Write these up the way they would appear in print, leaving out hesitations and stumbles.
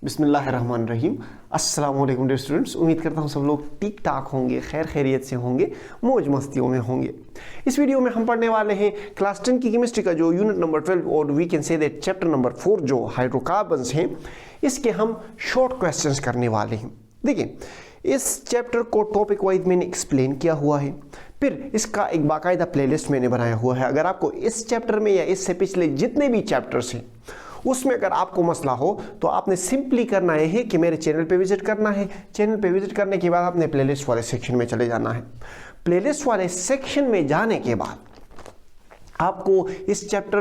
बिस्मिल्लाहिर्रहमानिर्रहीम। अस्सलाम वालेकुम डियर स्टूडेंट्स, उम्मीद करता हूँ सब लोग ठीक ठाक होंगे, खैर खैरियत से होंगे, मौज मस्तियों में होंगे। इस वीडियो में हम पढ़ने वाले हैं क्लास 10 की केमिस्ट्री का जो यूनिट नंबर 12 और we can say that chapter number 4 जो हाइड्रोकार्बन्स हैं, इसके हम शॉर्ट क्वेश्चंस करने वाले हैं। देखिए, इस चैप्टर को टॉपिक वाइज मैंने एक्सप्लेन किया हुआ है, फिर इसका एक बाकायदा प्लेलिस्ट मैंने बनाया हुआ है। अगर आपको इस चैप्टर में या इससे पिछले जितने भी चैप्टर्स हैं उसमें अगर आपको मसला हो तो आपने सिंपली करना है कि मेरे चैनल पे विजिट करना है। चैनल पे विजिट करने के बाद आपने प्लेलिस्ट वाले सेक्शन में चले जाना है। प्लेलिस्ट वाले सेक्शन में जाने के बाद आपको इस चैप्टर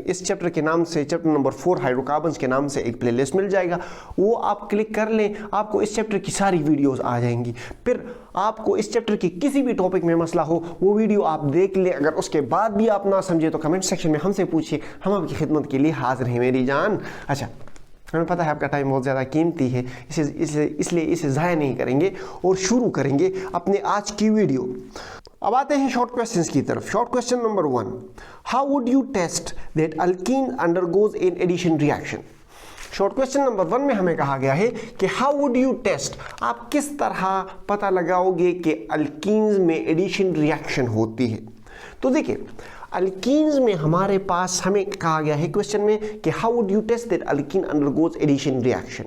इस चैप्टर के नाम से, चैप्टर नंबर 4 हाइड्रोकार्बन्स के नाम से एक प्लेलिस्ट मिल जाएगा। वो आप क्लिक कर लें, आपको इस चैप्टर की सारी वीडियोस आ जाएंगी। फिर आपको इस चैप्टर की किसी भी टॉपिक में मसला हो वो वीडियो आप देख लें। अगर उसके बाद भी आप ना समझे तो कमेंट सेक्शन में हमसे पूछिए, हम आपकी खिदमत के लिए हाजिर हैं मेरी जान। अच्छा, हमें पता है आपका टाइम बहुत ज़्यादा कीमती है, इसलिए इसे ज़ाया नहीं करेंगे और शुरू करेंगे अपने आज की वीडियो। अब आते हैं शॉर्ट क्वेश्चंस की तरफ। Short question number 1, how would you test that alkene undergoes in addition reaction. Short question number 1 में हमें कहा गया है कि हाउ वुड यू टेस्ट, आप किस तरह पता लगाओगे कि अल्कीन्स में एडिशन रिएक्शन होती है। तो देखिए, अल्कीन्स में हमारे पास हमें कहा गया है क्वेश्चन में कि how would you test that alkene undergoes addition reaction.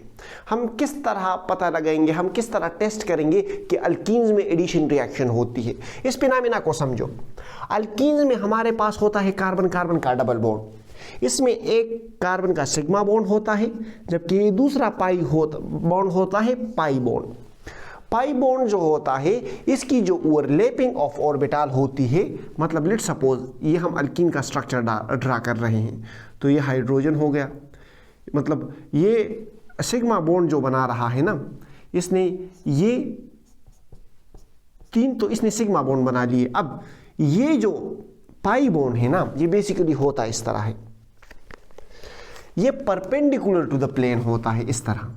हम किस तरह पता लगाएंगे, हम किस तरह टेस्ट करेंगे कि अल्कीन्स में एडिशन रिएक्शन होती है। इस फिनोमेना को समझो। अल्कीन्स में हमारे पास होता है कार्बन कार्बन का डबल बॉन्ड। इसमें एक कार्बन का सिग्मा बॉन्ड होता है, जबकि दूसरा बॉन्ड होता है पाई बॉन्ड। पाई बॉन्ड जो होता है इसकी जो ओवरलैपिंग ऑफ ऑर्बिटल होती है, मतलब लेट्स सपोज ये हम अल्कीन का स्ट्रक्चर ड्रा कर रहे हैं, तो ये हाइड्रोजन हो गया, मतलब ये सिग्मा बॉन्ड जो बना रहा है ना, इसने ये 3 तो इसने सिग्मा बॉन्ड बना लिए। अब ये जो पाई बॉन्ड है ना, ये बेसिकली होता है इस तरह है, ये परपेंडिकुलर टू द प्लेन होता है इस तरह,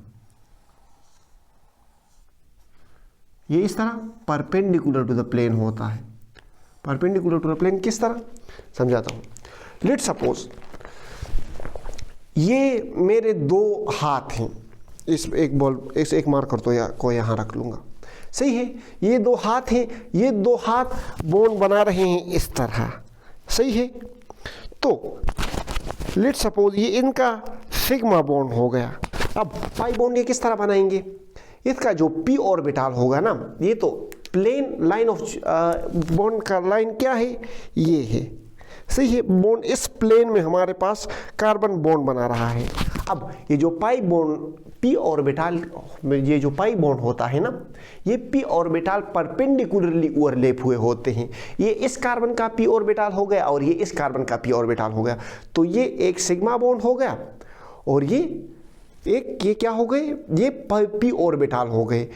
ये इस तरह परपेंडिकुलर टू द प्लेन होता है। परपेंडिकुलर टू द प्लेन किस तरह समझाता हूं। लेट्स सपोज ये मेरे 2 हाथ हैं, इस एक मार्कर को यहां रख लूंगा, सही है। ये 2 हाथ हैं, ये 2 हाथ बॉन्ड बना रहे हैं इस तरह, सही है। तो लेट्स सपोज ये इनका सिग्मा बॉन्ड हो गया। अब पाई बॉन्ड ये किस तरह बनाएंगे, इसका जो पी ऑर्बिटल होगा ना, ये तो प्लेन लाइन ऑफ बॉन्ड का लाइन क्या है, ये है, सही है। बॉन्ड इस प्लेन में हमारे पास कार्बन बॉन्ड बना रहा है। अब ये जो पाई बॉन्ड पी ऑर्बिटल, ये जो पाई बॉन्ड होता है ना, ये पी ऑर्बिटल परपेंडिकुलरली ओवरलैप हुए होते हैं। ये इस कार्बन का पी ऑर्बिटल हो गया और ये इस कार्बन का पी ऑर्बिटल हो गया, तो ये एक सिग्मा बॉन्ड हो गया और ये क्या हो गए, ये पी ऑर्बिटल हो गए।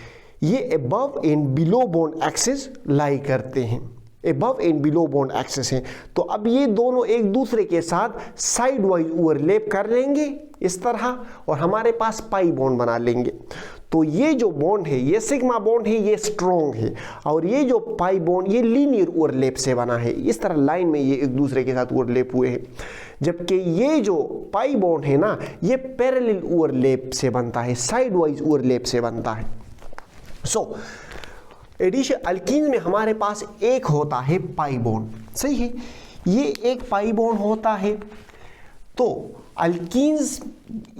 ये above and below bond axis लाई करते हैं, above and below bond axis हैं। तो अब ये दोनों एक दूसरे के साथ साइड वाइज ओवरलैप कर लेंगे इस तरह और हमारे पास पाई बॉन्ड बना लेंगे। तो ये जो बॉन्ड है, ये सिग्मा बॉन्ड है, ये स्ट्रॉन्ग है, और ये जो पाई बॉन्ड ये लीनियर ओवरलैप से बना है, इस तरह लाइन में ये एक दूसरे के साथ ओवरलैप हुए हैं। जबकि ये जो पाई बॉन्ड है ना, ये पैरेलल ओवरलैप से बनता है, साइड वाइज ओवरलैप से बनता है। सो एडिशन अल्कीन में हमारे पास एक होता है पाई बॉन्ड, सही है। ये एक पाई बॉन्ड होता है, तो अल्कीन्स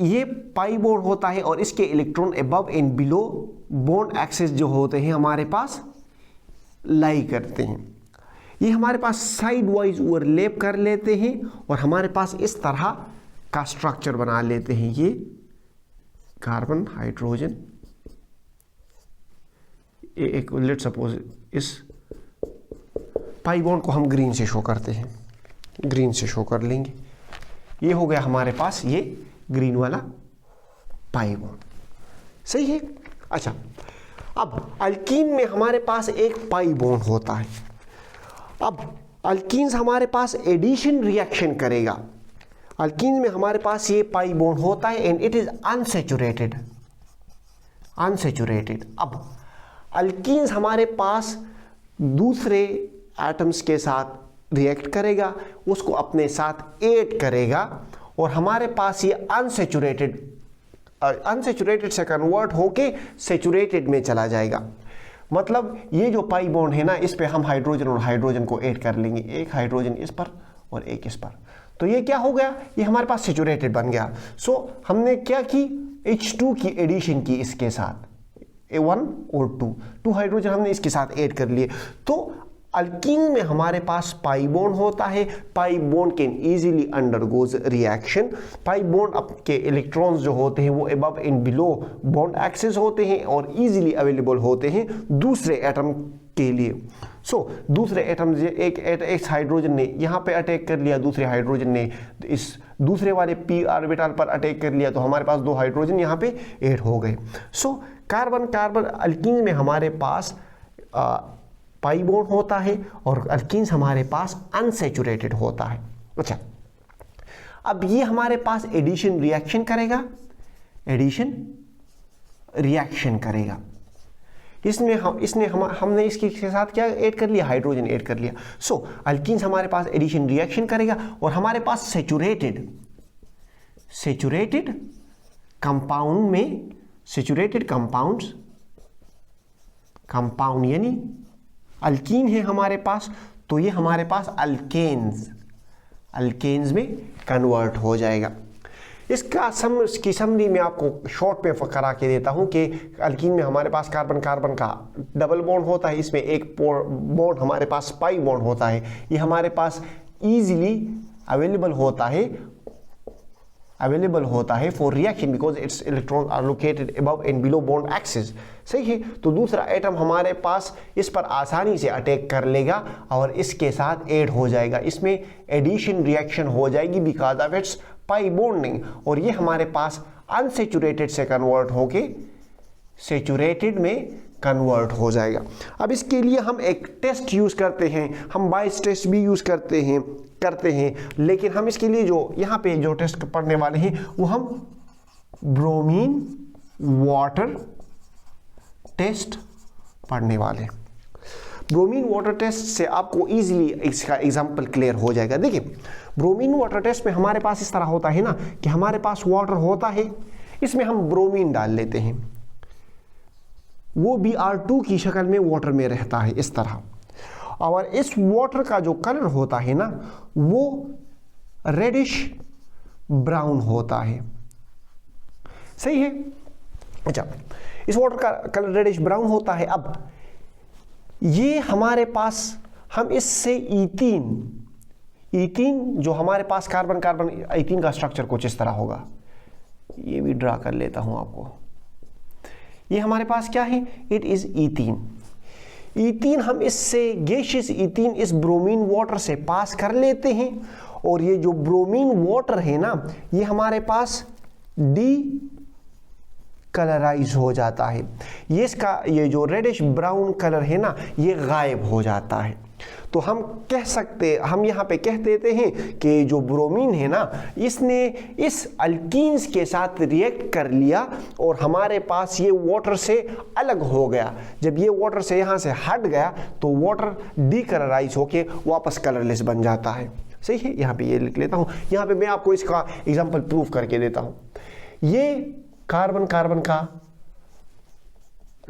ये पाई बॉन्ड होता है और इसके electron above and below bond axis जो होते हैं हमारे पास लाई करते हैं। ये हमारे पास साइड वाइज ओवरलैप कर लेते हैं और हमारे पास इस तरह का स्ट्रक्चर बना लेते हैं। ये कार्बन हाइड्रोजन, एक लेट्स सपोज इस पाई बॉन्ड को हम ग्रीन से शो करते हैं, ग्रीन से शो कर लेंगे। ये हो गया हमारे पास ये ग्रीन वाला पाई बॉन्ड, सही है। अच्छा, अब अल्कीन में हमारे पास एक पाई बॉन्ड होता है। अब अल्कीन्स हमारे पास एडिशन रिएक्शन करेगा। अल्कीन में हमारे पास ये पाई बॉन्ड होता है एंड इट इज अनसैचुरेटेड। अब अल्कीन्स हमारे पास दूसरे एटम्स के साथ रिएक्ट करेगा, उसको अपने साथ ऐड करेगा और हमारे पास ये अनसैचुरेटेड अनसेचुरेटेड से कन्वर्ट होके सेचुरेटेड में चला जाएगा। मतलब ये जो पाई बॉन्ड है ना, इस पे हम हाइड्रोजन और हाइड्रोजन को ऐड कर लेंगे, एक हाइड्रोजन इस पर और एक इस पर, तो ये क्या हो गया, ये हमारे पास सेचुरेटेड बन गया। सो हमने क्या की, H2 की एडिशन की इसके साथ, A1 और 2 हाइड्रोजन हमने इसके साथ ऐड कर लिए। तो अल्कीन में हमारे पास पाई बॉन्ड होता है, pi bond can easily undergoes reaction. Pi bond के इलेक्ट्रॉन्स जो होते हैं वो above and below bond axis होते हैं और इजीली अवेलेबल होते हैं दूसरे एटम के लिए। दूसरे एटम, एक हाइड्रोजन ने यहाँ पे अटैक कर लिया, दूसरे हाइड्रोजन ने इस दूसरे वाले p ऑर्बिटल पर अटैक कर लिया, तो हमारे पास 2 हाइड्रोजन यहाँ पे ऐड हो गए। कार्बन कार्बन अल्कीन में हमारे पास पाई बॉन्ड होता है और अल्कीन्स हमारे पास अनसैचुरेटेड होता है। अच्छा, अब ये हमारे पास एडिशन रिएक्शन करेगा, एडिशन रिएक्शन करेगा। हमने इसके साथ क्या ऐड कर लिया, हाइड्रोजन ऐड कर लिया। अल्कीन्स हमारे पास एडिशन रिएक्शन करेगा और हमारे पास सेचुरेटेड कंपाउंड में, सेचुरेटेड कंपाउंड यानी अल्कीन है हमारे पास, तो ये हमारे पास अल्केन्स में कन्वर्ट हो जाएगा। इसकी समरी में आपको शॉर्ट में करा के देता हूं कि अल्कीन में हमारे पास कार्बन कार्बन का डबल बॉन्ड होता है, इसमें एक बॉन्ड हमारे पास पाई बॉन्ड होता है। ये हमारे पास इजीली अवेलेबल होता है for reaction because its electron are located above and below bond axis. सही है, तो दूसरा एटम हमारे पास इस पर आसानी से अटैक कर लेगा और इसके साथ ऐड हो जाएगा, इसमें एडिशन रिएक्शन हो जाएगी because of its pi bonding, और ये हमारे पास अनसेचुरेटेड से कन्वर्ट होके सेचुरेटेड में कन्वर्ट हो जाएगा। अब इसके लिए हम एक टेस्ट यूज करते हैं, हम बाइस टेस्ट भी यूज करते हैं, लेकिन हम इसके लिए जो यहाँ पे जो टेस्ट पढ़ने वाले हैं वो हम ब्रोमीन वाटर टेस्ट पढ़ने वाले हैं। ब्रोमीन वाटर टेस्ट से आपको इजीली इसका एग्जांपल क्लियर हो जाएगा। देखिए, ब्रोमीन वाटर टेस्ट में हमारे पास इस तरह होता है ना कि हमारे पास वाटर होता है, इसमें हम ब्रोमीन डाल लेते हैं, वो Br2 की शक्ल में वाटर में रहता है इस तरह, और इस वाटर का जो कलर होता है ना वो रेडिश ब्राउन होता है। सही है, अच्छा, इस वाटर का कलर रेडिश ब्राउन होता है। अब ये हमारे पास, हम इससे ईथीन जो हमारे पास कार्बन कार्बन ईथीन का स्ट्रक्चर कुछ इस तरह होगा, ये भी ड्रा कर लेता हूं आपको। ये हमारे पास क्या है, इट इज ईथीन हम इससे गैसियस ईथीन इस ब्रोमीन वाटर से पास कर लेते हैं, और ये जो ब्रोमीन वाटर है ना ये हमारे पास डी कलराइज हो जाता है, ये इसका ये जो रेडिश ब्राउन कलर है ना ये गायब हो जाता है। तो हम यहाँ पे कह देते हैं कि जो ब्रोमीन है ना इसने इस अल्कीन्स के साथ रिएक्ट कर लिया और हमारे पास ये वाटर से अलग हो गया। जब ये वाटर से यहाँ से हट गया तो वाटर डीकलराइज होके वापस कलरलेस बन जाता है। सही है, यहाँ पे ये लिख लेता हूँ, यहाँ पे मैं आपको इसका एग्जाम्पल प्रूफ करके देता हूँ। ये कार्बन कार्बन का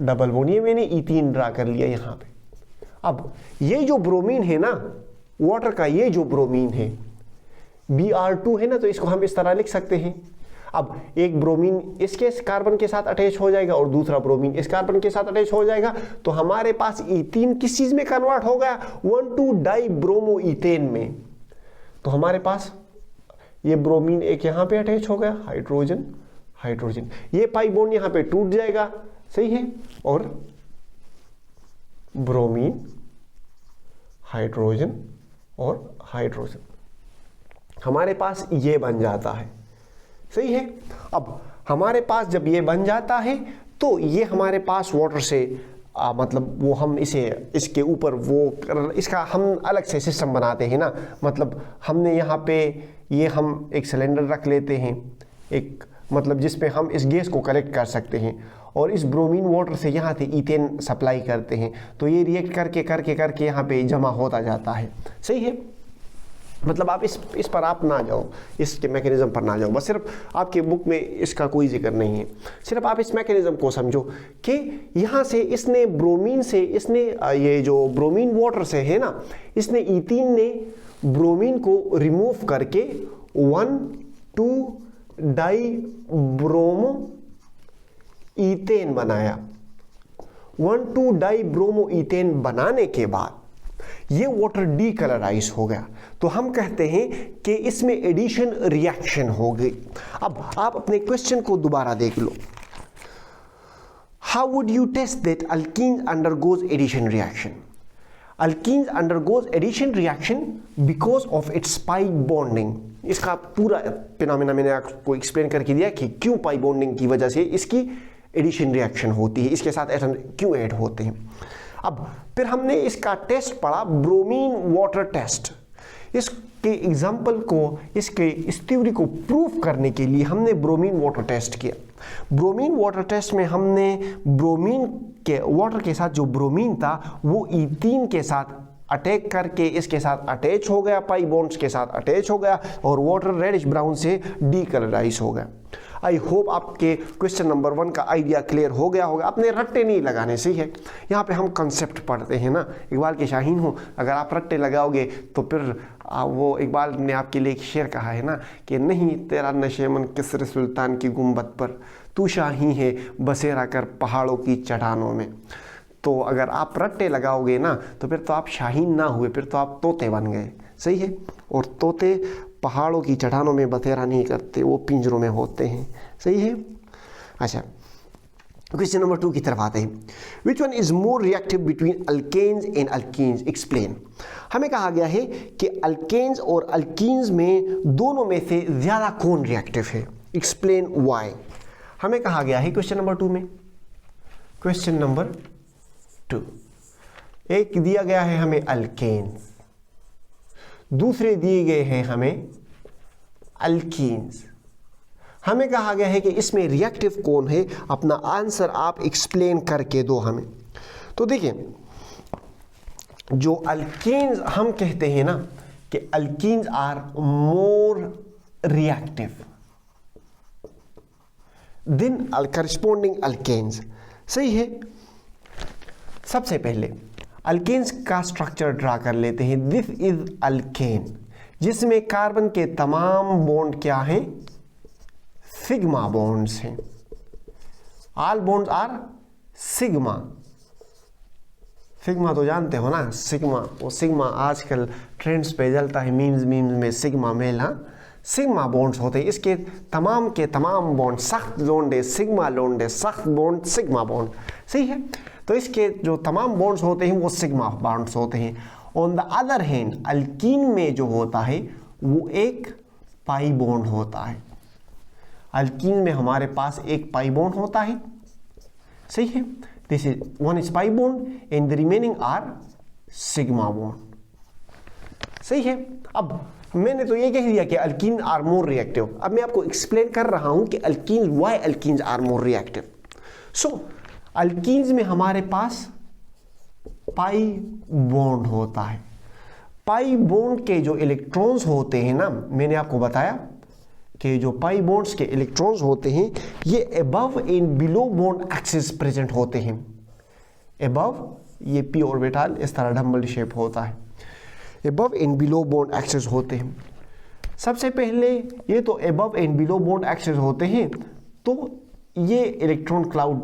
डबल बॉन्ड, ये मैंने ईथीन ड्रा कर लिया यहाँ पे। अब ये जो ब्रोमीन है ना वाटर का, ये जो ब्रोमीन है Br2 है ना, तो इसको हम इस तरह लिख सकते हैं। अब एक ब्रोमीन इसके कार्बन के साथ अटैच हो जाएगा और दूसरा ब्रोमीन इस कार्बन के साथ अटैच हो जाएगा, तो हमारे पास ईथीन किस चीज में कन्वर्ट हो गया, 1,2-डाइब्रोमोईथेन में। तो हमारे पास ये ब्रोमीन एक यहाँ पे अटैच हो गया, हाइड्रोजन, ये पाई बॉन्ड यहाँ पे टूट जाएगा। सही है, और ब्रोमीन, हाइड्रोजन और हाइड्रोजन हमारे पास ये बन जाता है। सही है, अब हमारे पास जब ये बन जाता है तो ये हमारे पास वाटर से मतलब वो हम इसके ऊपर वो इसका हम अलग से सिस्टम बनाते हैं ना, मतलब हमने यहाँ पे ये हम एक सिलेंडर रख लेते हैं, एक मतलब जिसपे हम इस गैस को कलेक्ट कर सकते हैं, और इस ब्रोमीन वाटर से यहाँ से ईथेन सप्लाई करते हैं, तो ये रिएक्ट करके यहाँ पे जमा होता जाता है। सही है, मतलब आप इस पर आप ना जाओ, इसके मैकेनिज्म पर ना जाओ, बस सिर्फ आपके बुक में इसका कोई जिक्र नहीं है, सिर्फ आप इस मैकेनिज्म को समझो कि यहाँ से इसने ब्रोमीन से, इसने ये जो ब्रोमीन वाटर से है ना, इसने ईथीन ने ब्रोमीन को रिमूव करके 1,2-डाई ब्रोमो ईथेन बनाया। 1,2-डाई ब्रोमो ईथेन बनाने के बाद ये वाटर डीकलराइज हो गया, तो हम कहते हैं कि इसमें एडिशन रिएक्शन हो गई। अब आप अपने क्वेश्चन को दोबारा देख लो, how would you test that alkene undergoes addition reaction? Alkenes undergoes addition reaction because of its pi bonding. इसका पूरा फिनोमेना मैंने आपको एक्सप्लेन करके दिया कि क्यों पाई बॉन्डिंग की वजह से इसकी एडिशन रिएक्शन होती है, इसके साथ एटम क्यों ऐड होते हैं। अब फिर हमने इसका टेस्ट पढ़ा, ब्रोमीन वाटर टेस्ट। इसके एग्जाम्पल को, इसके इस थ्योरी को प्रूफ करने के लिए हमने ब्रोमीन वाटर टेस्ट किया। ब्रोमीन वाटर टेस्ट में हमने ब्रोमीन के वाटर के साथ जो ब्रोमीन था वो ईथीन के साथ अटैक करके इसके साथ अटैच हो गया, पाई बॉन्ड्स के साथ अटैच हो गया और वाटर रेडिश ब्राउन से डीकलराइज हो गया। आई होप आपके क्वेश्चन नंबर 1 का आइडिया क्लियर हो गया होगा। अपने रट्टे नहीं लगाने से है, यहाँ पे हम कंसेप्ट पढ़ते हैं ना। इकबाल के शाहीन हो, अगर आप रट्टे लगाओगे तो फिर वो इकबाल ने आपके लिए एक शेर कहा है ना कि नहीं तेरा नशे मन किसर सुल्तान की गुंबद पर, तू शाही है बसेरा कर पहाड़ों की चट्टानों में। तो अगर आप रट्टे लगाओगे ना तो फिर तो आप शाहीन ना हुए, फिर तो आप तोते बन गए। सही है, और तोते पहाड़ों की चट्टानों में बसेरा नहीं करते, वो पिंजरों में होते हैं। सही है। अच्छा, क्वेश्चन नंबर 2 की तरफ आते हैं। Which one is more reactive between alkanes and alkenes, explain. हमें कहा गया है कि अल्केन्स और अल्कीन्स में दोनों में से ज्यादा कौन रिएक्टिव है, एक्सप्लेन व्हाई। हमें कहा गया है क्वेश्चन नंबर 2 में, क्वेश्चन नंबर 2 एक दिया गया है हमें अल्केन्स, दूसरे दिए गए हैं हमें अल्कीन्स। हमें कहा गया है कि इसमें रिएक्टिव कौन है, अपना आंसर आप एक्सप्लेन करके दो हमें। तो देखिए, जो अल्कीन्स हम कहते हैं ना कि alkenes are more reactive than corresponding alkanes. सही है। सबसे पहले अल्केन्स का स्ट्रक्चर ड्रा कर लेते हैं। दिस इज अल्केन, जिसमें कार्बन के तमाम बॉन्ड क्या हैं, सिग्मा बॉन्ड्स हैं। All bonds are sigma. Sigma तो जानते हो ना, सिग्मा, वो सिग्मा आजकल ट्रेंड्स पे चलता है, मीम्स में सिग्मा मेल। हाँ, सिग्मा बॉन्ड्स होते हैं। इसके तमाम के तमाम बॉन्ड सख्त लोंडे सिग्मा लोंडे, सख्त बॉन्ड सिग्मा बॉन्ड। सही है। तो इसके जो तमाम बॉन्ड्स होते हैं वो सिग्मा बॉन्ड्स होते हैं। On the other hand alkyne में जो होता है वो एक पाई बॉन्ड होता है। अल्कीन में हमारे पास एक पाई बॉन्ड होता है। सही है। This is one is pi bond and the remaining are sigma bond. सही है। अब मैंने तो ये कह दिया कि अल्कीन आर मोर रिएक्टिव। अब मैं आपको एक्सप्लेन कर रहा हूं कि alkene, why alkenes are more reactive. So alkenes में हमारे पास पाई बॉन्ड होता है। पाई बॉन्ड के जो इलेक्ट्रॉन्स होते हैं ना, मैंने आपको बताया कि जो पाई बॉन्ड्स के इलेक्ट्रॉन्स होते हैं ये above and below bond axis present होते हैं। अबव ये पी ऑर्बिटल इस तरह डबल शेप होता है, above and below bond axis होते हैं। सबसे पहले ये तो above and below bond axis होते हैं, तो ये इलेक्ट्रॉन क्लाउड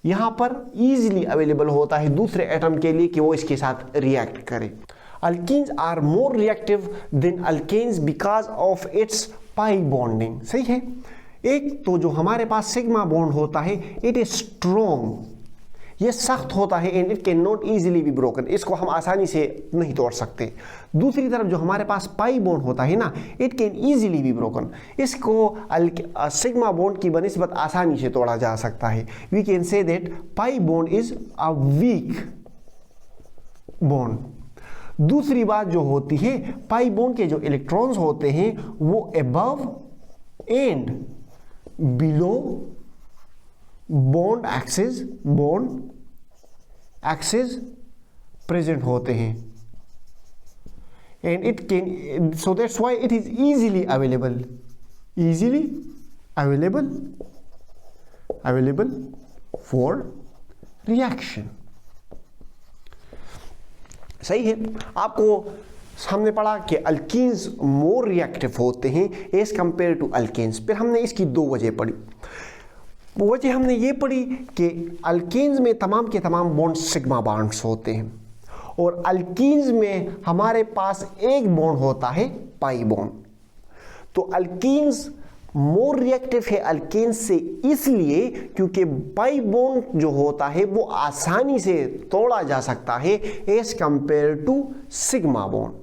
यहां पर इजीली अवेलेबल होता है दूसरे एटम के लिए कि वो इसके साथ रिएक्ट करे। Alkenes are more reactive than alkanes because of its pi bonding. सही है। एक तो जो हमारे पास सिग्मा बॉन्ड होता है, इट इज स्ट्रॉन्ग, ये सख्त होता है and it can not easily be broken, इसको हम आसानी से नहीं तोड़ सकते। दूसरी तरफ जो हमारे पास पाई बॉन्ड होता है ना, it can easily be broken, इसको सिग्मा बॉन्ड की बनिस्बत आसानी से तोड़ा जा सकता है। We can say that pi bond is a weak bond. दूसरी बात जो होती है, पाई बॉन्ड के जो इलेक्ट्रॉन्स होते हैं वो above and below bond axis present होते हैं। and it can, so that's why it is easily available for reaction. सही है. आपको हमने पढ़ा कि अल्कीन्स मोर रिएक्टिव होते हैं एज कंपेयर टू अल्केन्स. फिर हमने इसकी दो वजह पढ़ी. वजह हमने ये पढ़ी कि अल्केन्स में तमाम के तमाम बॉन्ड सिग्मा बॉन्ड्स होते हैं और अल्कीन्स में हमारे पास एक बॉन्ड होता है पाई बॉन्ड. तो अल्कीन्स मोर रिएक्टिव है अल्केन्स से इसलिए क्योंकि पाई बॉन्ड जो होता है वो आसानी से तोड़ा जा सकता है as compare to sigma bond.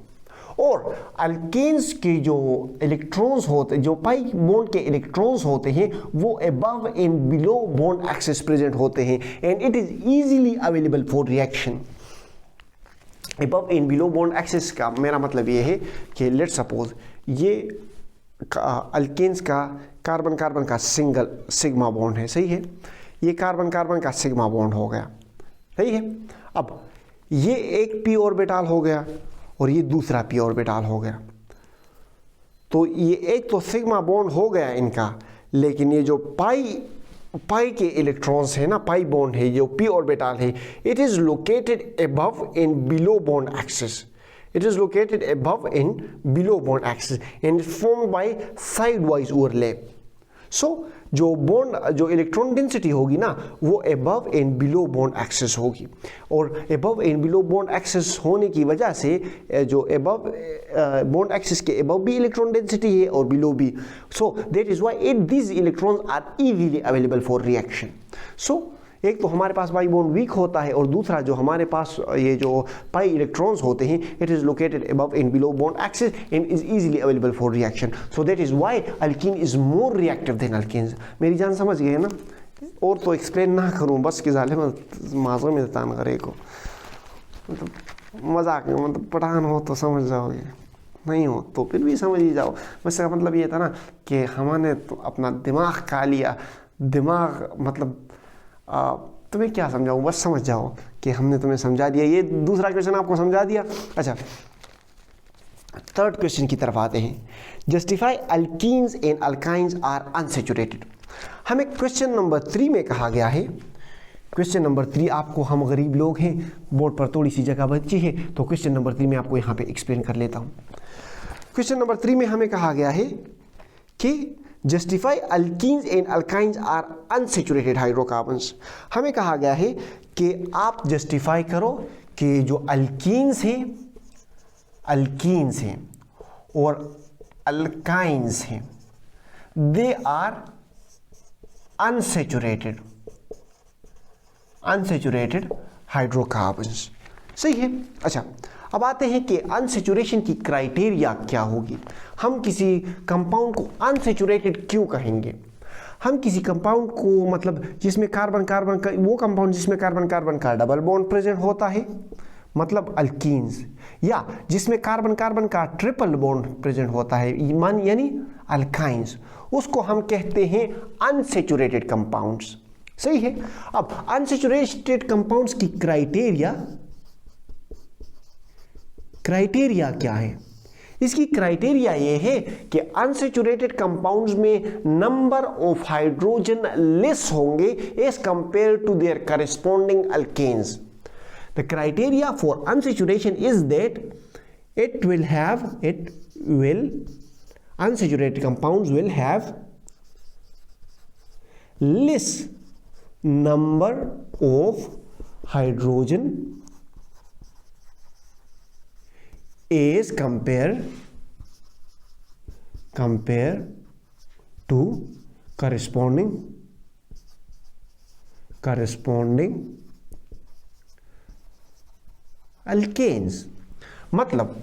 और अल्केन्स के जो इलेक्ट्रॉन्स होते, जो पाई बॉन्ड के इलेक्ट्रॉन्स होते हैं वो above and below bond axis present होते हैं and it is easily available for reaction. Above and below bond axis का मेरा मतलब ये है कि लेट सपोज ये अल्केन्स का कार्बन कार्बन का सिंगल सिग्मा बॉन्ड है. सही है. ये कार्बन कार्बन का सिग्मा बॉन्ड हो गया. सही है. अब ये एक पी ऑर्बिटल हो गया और ये दूसरा पी ऑर्बिटल हो गया. तो ये एक तो सिग्मा बॉन्ड हो गया इनका, लेकिन ये जो पाई के इलेक्ट्रॉन्स है ना, पाई बॉन्ड है, जो पी ऑर्बिटल है, it is located above and below bond axis. It is located above and below bond axis and is formed by sidewise overlap. So जो बॉन्ड, जो इलेक्ट्रॉन डेंसिटी होगी ना वो above and below bond axis होगी और above and below bond axis होने की वजह से जो अबव बॉन्ड एक्सिस के अबव भी इलेक्ट्रॉन डेंसिटी है और बिलो भी. So that is why these electrons are easily available for reaction. So एक तो हमारे पास पाई बॉन्ड वीक होता है और दूसरा जो हमारे पास ये जो पाई इलेक्ट्रॉन्स होते हैं it is located above and below bond axis and is easily available for reaction. So that is why alkene is more reactive than alkanes. मेरी जान समझ गए ना. और तो एक्सप्लेन ना करूं बस कि जाले में माजर में तान करे को मतलब मजाक में, मतलब पठान हो तो समझ जाओगे, नहीं हो तो फिर भी समझ ही जाओ. बस का मतलब ये था ना कि हमने तो अपना दिमाग खा लिया. दिमाग मतलब तुम्हें क्या समझाऊं, बस समझ जाओ कि हमने तुम्हें समझा दिया. ये दूसरा क्वेश्चन आपको समझा दिया. अच्छा, थर्ड क्वेश्चन की तरफ आते हैं. Justify alkenes and alkynes are unsaturated. हमें क्वेश्चन नंबर 3 में कहा गया है. क्वेश्चन नंबर 3 आपको, हम गरीब लोग हैं, बोर्ड पर थोड़ी सी जगह बची है तो क्वेश्चन नंबर 3 में आपको यहाँ पे एक्सप्लेन कर लेता हूँ. क्वेश्चन नंबर 3 में हमें कहा गया है कि justify alkenes and alkynes are unsaturated hydrocarbons. हमें कहा गया है कि आप जस्टिफाई करो कि जो अल्कीन्स हैं और अल्काइन्स हैं दे आर अनसैचुरेटेड हाइड्रोकार्बन्स. सही है. अच्छा, अब आते हैं कि अनसैचुरेशन की क्राइटेरिया क्या होगी. हम किसी कंपाउंड को अनसैचुरेटेड क्यों कहेंगे. हम किसी कंपाउंड को, मतलब जिसमें कार्बन कार्बन का, वो कंपाउंड जिसमें कार्बन कार्बन का डबल बॉन्ड प्रेजेंट होता है मतलब अल्कीन्स, या जिसमें कार्बन कार्बन का ट्रिपल बॉन्ड प्रेजेंट होता है यानी अल्काइन्स, उसको हम कहते हैं अनसैचुरेटेड कंपाउंड्स. सही है. अब अनसैचुरेटेड कंपाउंड्स की क्राइटेरिया क्या है. इसकी क्राइटेरिया ये है कि अनसैचुरेटेड कंपाउंड्स में नंबर ऑफ हाइड्रोजन लेस होंगे as compare to their corresponding alkanes. The criteria for unsaturation is that unsaturated compounds will have less number of hydrogen as compare to corresponding alkanes. मतलब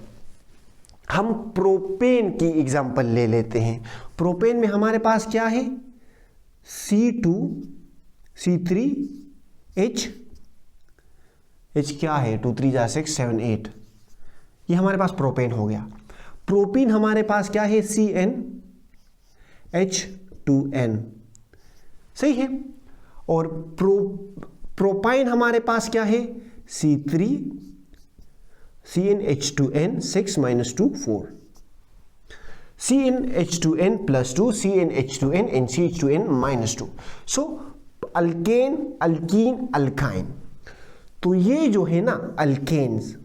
हम propane की example ले लेते हैं. Propane में हमारे पास क्या है, C2C3H क्या है, 2 3 6 7 8, ये हमारे पास प्रोपेन हो गया. प्रोपीन हमारे पास क्या है, CnH2n. सही है. और प्रोपाइन हमारे पास क्या है, C3 CnH2n 6 minus 2 4, CnH2n plus 2, CnH2n and CH2n minus 2. So alkane, alkyne, alkyne, तो ये जो है ना अल्केन्स,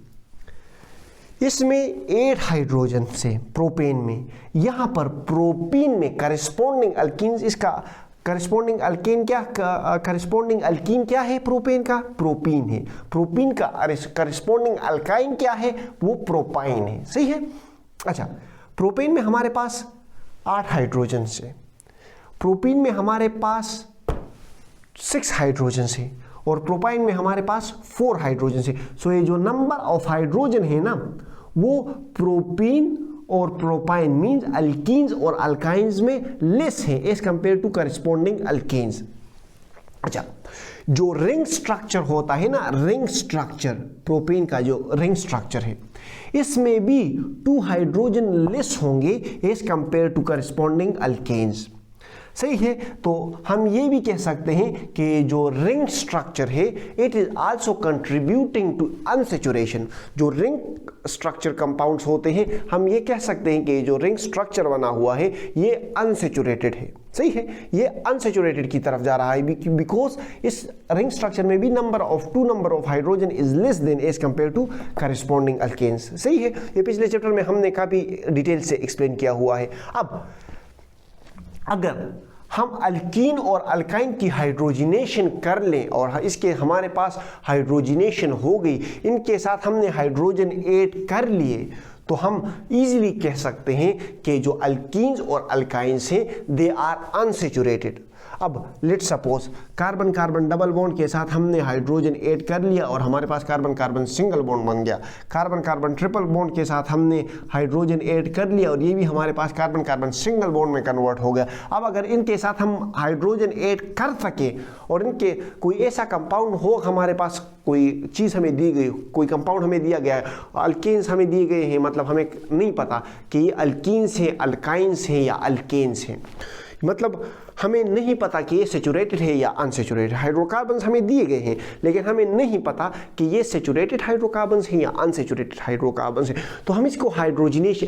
इसमें 8 हाइड्रोजन से प्रोपेन में, यहाँ पर प्रोपीन में करस्पॉन्डिंग अल्कीन्स, इसका करस्पॉन्डिंग अल्केन क्या, करस्पॉन्डिंग अल्कीन क्या है प्रोपेन का, प्रोपीन है। प्रोपीन का करस्पॉन्डिंग अल्काइन क्या है, वो प्रोपाइन है। सही है। अच्छा, प्रोपेन में हमारे पास 8 हाइड्रोजन से, प्रोपीन में हमारे पास 6 हाइड्रोजन से और प्रोपाइन में हमारे पास 4 हाइड्रोजन से। सो ये जो नंबर ऑफ हाइड्रोजन है ना, वो प्रोपीन और प्रोपाइन मींस अल्कीन्स और अल्काइंस में लेस है as compare to corresponding alkanes. अच्छा, जो रिंग स्ट्रक्चर होता है ना, रिंग स्ट्रक्चर, प्रोपेन का जो रिंग स्ट्रक्चर है, इसमें भी 2 हाइड्रोजन लेस होंगे as compare to corresponding alkanes. सही है। तो हम ये भी कह सकते हैं कि जो रिंग स्ट्रक्चर है, it is also contributing to unsaturation. जो रिंग स्ट्रक्चर कंपाउंड्स होते हैं, हम ये कह सकते हैं कि जो रिंग स्ट्रक्चर बना हुआ है ये अनसेचुरेटेड है। सही है, ये अनसेचुरेटेड की तरफ जा रहा है बिकॉज इस रिंग स्ट्रक्चर में भी number of hydrogen is less than as compare to corresponding alkanes. सही है, ये पिछले चैप्टर में हमने काफी डिटेल से एक्सप्लेन किया हुआ है। अब अगर हम अल्कीन और अल्काइन की हाइड्रोजिनेशन कर लें और इसके हमारे पास हाइड्रोजिनेशन हो गई, इनके साथ हमने हाइड्रोजन ऐड कर लिए, तो हम इजीली कह सकते हैं कि जो अल्कीन्स और अल्काइंस हैं दे आर अनसेचुरेटेड। अब let's suppose carbon carbon double bond के साथ हमने हाइड्रोजन ऐड कर लिया और हमारे पास कार्बन कार्बन सिंगल बॉन्ड बन गया। कार्बन कार्बन ट्रिपल बॉन्ड के साथ हमने हाइड्रोजन ऐड कर लिया और ये भी हमारे पास कार्बन कार्बन सिंगल बॉन्ड में कन्वर्ट हो गया। अब अगर इनके साथ हम हाइड्रोजन ऐड कर सके और इनके कोई ऐसा कंपाउंड हो, हमारे पास कोई चीज़ हमें दी गई, कोई कंपाउंड हमें दिया गया है, अल्केन्स हमें दिए गए हैं, मतलब हमें नहीं पता कि ये अल्कीन्स हैं, अल्काइंस हैं या अल्केन्स हैं, मतलब हमें नहीं पता कि ये सेचुरेटेड है या अनसेचुरेटेड। हाइड्रोकार्बन्स हमें दिए गए हैं लेकिन हमें नहीं पता कि ये सेचुरेटेड हाइड्रोकार्बन्स हैं या अनसेचुरेटेड हाइड्रोकार्बन्स हैं। तो हम इसको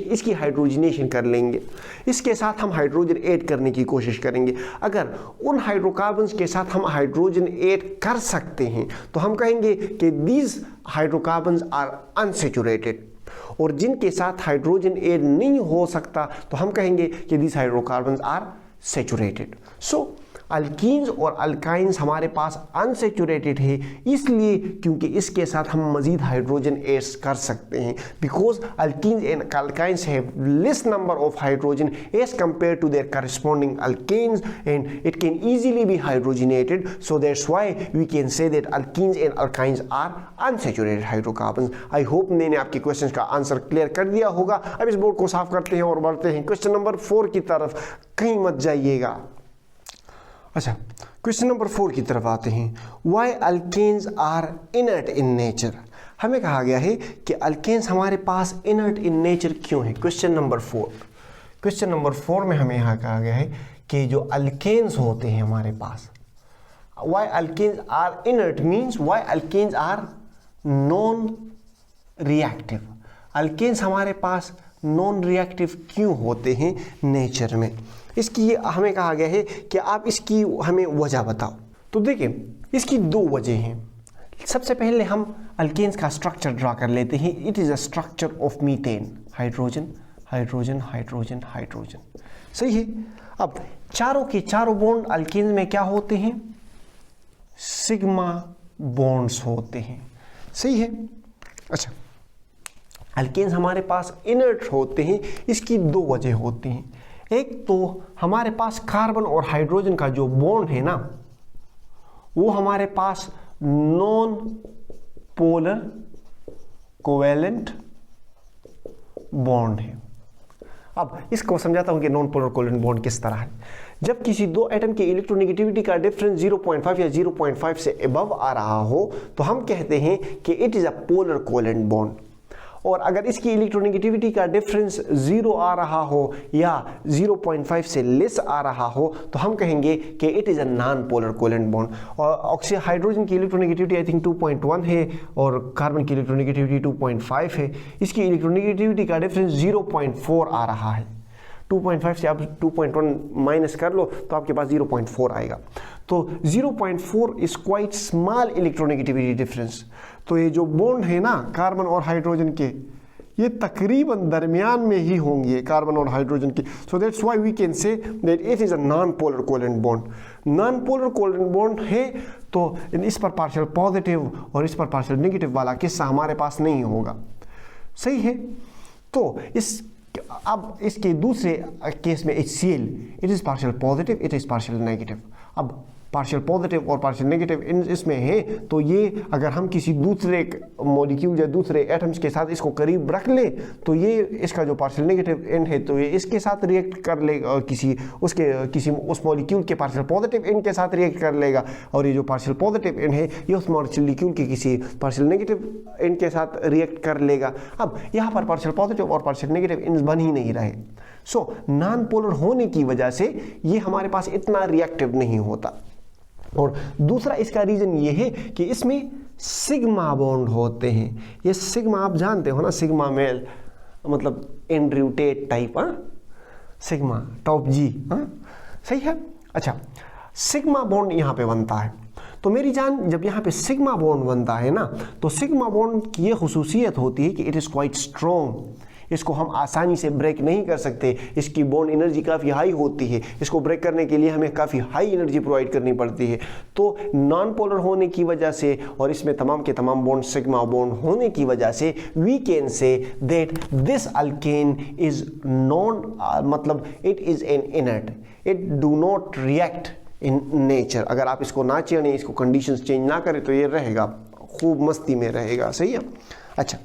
इसकी हाइड्रोजिनेशन कर लेंगे, इसके साथ हम हाइड्रोजन ऐड करने की कोशिश करेंगे। अगर उन हाइड्रोकार्बन्स के साथ हम हाइड्रोजन ऐड कर सकते हैं तो हम कहेंगे कि दीज हाइड्रोकार्बन्स आर अनसेचुरेटेड, और जिनके साथ हाइड्रोजन ऐड नहीं हो सकता तो हम कहेंगे कि these hydrocarbons are saturated. So alkenes और अल्काइंस हमारे पास अनसेचुरेटेड है इसलिए क्योंकि इसके साथ हम मजीद हाइड्रोजन ऐड कर सकते हैं, because alkenes and alkynes have less number of hydrogen as compare to their corresponding alkanes and it can easily be hydrogenated. So that's why we can say that alkenes and alkynes are unsaturated hydrocarbons. I hope मैंने आपके question का answer clear कर दिया होगा। अब इस board को साफ करते हैं और बढ़ते हैं क्वेश्चन नंबर 4 की तरफ, कहीं मत जाइएगा। अच्छा, क्वेश्चन नंबर 4 की तरफ आते हैं। Why alkanes are inert in nature. हमें कहा गया है कि अल्केन्स हमारे पास इनर्ट इन नेचर क्यों है। क्वेश्चन नंबर 4, क्वेश्चन नंबर 4 में हमें यहाँ कहा गया है कि जो अल्केन्स होते हैं हमारे पास, why alkanes are inert means why alkanes are non reactive. Alkanes हमारे पास नॉन रिएक्टिव क्यों होते हैं नेचर में, इसकी हमें कहा गया है कि आप इसकी हमें वजह बताओ। तो देखिए, इसकी 2 वजह हैं। सबसे पहले हम अल्केन्स का स्ट्रक्चर ड्रा कर लेते हैं। It is a structure of methane, hydrogen hydrogen hydrogen hydrogen. सही है। अब चारों के चारों बॉन्ड अल्केन्स में क्या होते हैं, सिग्मा बॉन्ड्स होते हैं। सही है। अच्छा, अल्केन्स हमारे पास इनर्ट होते हैं, इसकी 2 वजह होती हैं। एक तो हमारे पास कार्बन और हाइड्रोजन का जो बॉन्ड है ना, वो हमारे पास नॉन पोलर कोवेलेंट बॉन्ड है। अब इसको समझाता हूं कि नॉन पोलर कोवेलेंट बॉन्ड किस तरह है। जब किसी 2 एटम की इलेक्ट्रोनेगेटिविटी का डिफरेंस 0.5 या 0.5 से अबव आ रहा हो तो हम कहते हैं कि it is a polar covalent bond. और अगर इसकी इलेक्ट्रोनेगेटिविटी का डिफरेंस 0 आ रहा हो या 0.5 से लेस आ रहा हो तो हम कहेंगे कि it is a non polar covalent bond. और हाइड्रोजन की इलेक्ट्रोनेगेटिविटी आई थिंक 2.1 है और कार्बन की इलेक्ट्रोनेगेटिविटी 2.5 है। इसकी इलेक्ट्रोनेगेटिविटी का डिफरेंस 0.4 आ रहा है। 2.5 से आप 2.1 माइनस कर लो तो आपके पास 0.4 आएगा। तो 0.4 is quite small electronegativity difference. तो ये जो बॉन्ड है ना कार्बन और हाइड्रोजन के, ये तकरीबन दरमियान में ही होंगे कार्बन और हाइड्रोजन के। So that's why we can say that it is a non polar covalent bond. Non polar covalent bond है तो इस पर पार्शियल पॉजिटिव और इस पर पार्शियल नेगेटिव वाला किस्सा हमारे पास नहीं होगा। सही है। तो अब इसके दूसरे केस में HCl, it is partial positive, it is partial negative. अब पार्शियल पॉजिटिव और पार्शियल नेगेटिव इसमें है तो ये अगर हम किसी दूसरे मॉलिक्यूल या दूसरे एटम्स के साथ इसको करीब रख ले तो ये इसका जो पार्शियल नेगेटिव एंड है तो ये इसके साथ रिएक्ट कर लेगा, उस मॉलिक्यूल के पार्शियल पॉजिटिव एंड के साथ रिएक्ट कर लेगा, और ये जो पार्शियल पॉजिटिव एंड है ये उस मॉलिक्यूल के किसी पार्शियल नेगेटिव एंड के साथ रिएक्ट कर लेगा। अब यहाँ पर पार्शियल पॉजिटिव और पार्शियल नेगेटिव एंड बन ही नहीं रहे। सो नॉन पोलर होने की वजह से ये हमारे पास इतना रिएक्टिव नहीं होता। और दूसरा इसका रीजन ये है कि इसमें सिग्मा बॉन्ड होते हैं। ये सिग्मा आप जानते हो ना, सिग्मा मेल मतलब Andrew Tate type, sigma top G, सही है। अच्छा, सिग्मा बॉन्ड यहाँ पे बनता है। तो मेरी जान जब यहाँ पे सिग्मा बॉन्ड बनता है ना तो सिग्मा बॉन्ड की ये खुसूसियत होती है कि इट इज़ क्वाइट स्ट्रॉन्ग। इसको हम आसानी से ब्रेक नहीं कर सकते। इसकी बॉन्ड एनर्जी काफ़ी हाई होती है। इसको ब्रेक करने के लिए हमें काफ़ी हाई एनर्जी प्रोवाइड करनी पड़ती है। तो नॉन पोलर होने की वजह से और इसमें तमाम के तमाम बॉन्ड सिग्मा बॉन्ड होने की वजह से we can say that this alkene is non, मतलब it is an inert, it do not react in nature. अगर आप इसको ना छेड़ें, इसको कंडीशंस चेंज ना करें तो ये रहेगा, खूब मस्ती में रहेगा। सही है। अच्छा,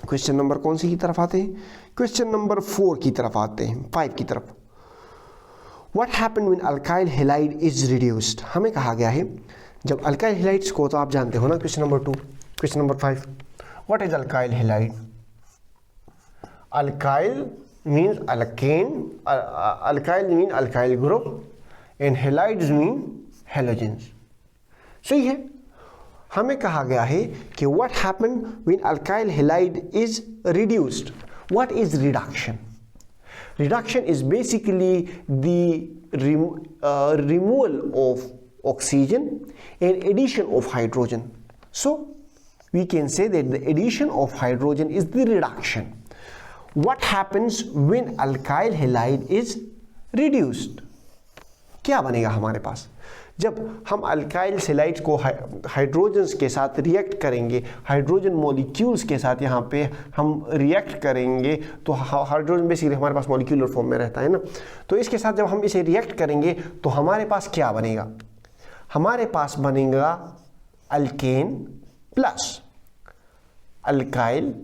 क्वेश्चन नंबर कौन सी की तरफ आते हैं? क्वेश्चन नंबर 4 की तरफ आते हैं, 5 की तरफ। What happen when alkyl halide is reduced? हमें कहा गया है जब अल्काइल हैलाइड्स को, तो आप जानते हो ना question number 2, question number 5, what is alkyl halide? Alkyl means alkane, alkyl mean alkyl group and halides mean halogens. सही है। हमें कहा गया है कि what happen when alkyl halide is reduced? What is reduction? Reduction is basically the removal of oxygen and addition of hydrogen. So we can say that the addition of hydrogen is the reduction. What happens when alkyl halide is reduced? क्या बनेगा हमारे पास जब हम alkyl halides को hydrogens के साथ react करेंगे, hydrogen molecules के साथ यहाँ पे हम रिएक्ट करेंगे तो हाइड्रोजन बेसिकली हमारे पास मॉलिक्यूलर फॉर्म में रहता है ना, तो इसके साथ जब हम इसे रिएक्ट करेंगे तो हमारे पास क्या बनेगा? हमारे पास बनेगा अल्केन प्लस अल्काइल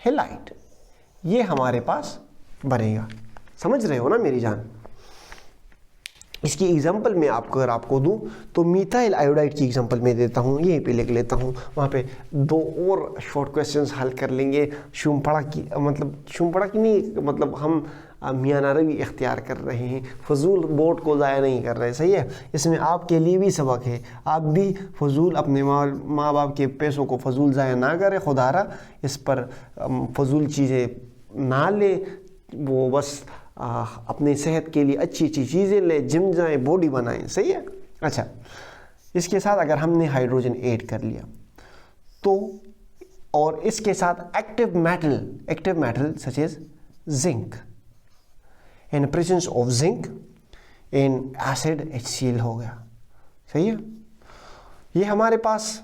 हैलाइड, ये हमारे पास बनेगा। समझ रहे हो ना मेरी जान? इसकी एग्जांपल मैं आपको दूं तो मिथाइल आयोडाइड की एग्जांपल मैं देता हूं, यहीं पे लिख लेता हूं, वहाँ पे 2 और शॉर्ट क्वेश्चंस हल कर लेंगे। शुमपड़ा की नहीं, मतलब हम मियाना रवि इख्तियार कर रहे हैं, फजूल बोर्ड को ज़ाया नहीं कर रहे। सही है। इसमें आपके लिए भी सबक है, आप भी फजूल अपने माँ बाप के पैसों को फजूल ज़ाया ना करें, खुदारा इस पर फजूल चीज़ें ना ले, वो बस अपनी सेहत के लिए अच्छी अच्छी चीज़ें ले, जिम जाएं, बॉडी बनाएं। सही है। अच्छा, इसके साथ अगर हमने हाइड्रोजन ऐड कर लिया तो, और इसके साथ active metal such as zinc, in presence of zinc in acid HCl हो गया। सही है। ये हमारे पास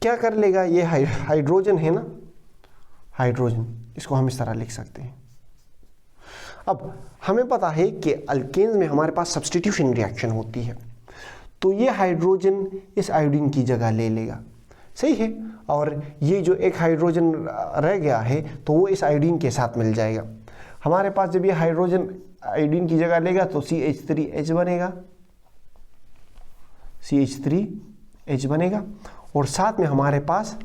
क्या कर लेगा? ये हाइड्रोजन है ना, हाइड्रोजन, इसको हम इस तरह लिख सकते हैं। अब हमें पता है कि अल्केन्स में हमारे पास सब्स्टिट्यूशन रिएक्शन होती है, तो ये हाइड्रोजन इस आयोडीन की जगह ले लेगा। सही है। और ये जो एक हाइड्रोजन रह गया है तो वो इस आयोडीन के साथ मिल जाएगा। हमारे पास जब ये हाइड्रोजन आयोडीन की जगह लेगा तो CH3H बनेगा, CH3H बनेगा, और साथ में हमारे पास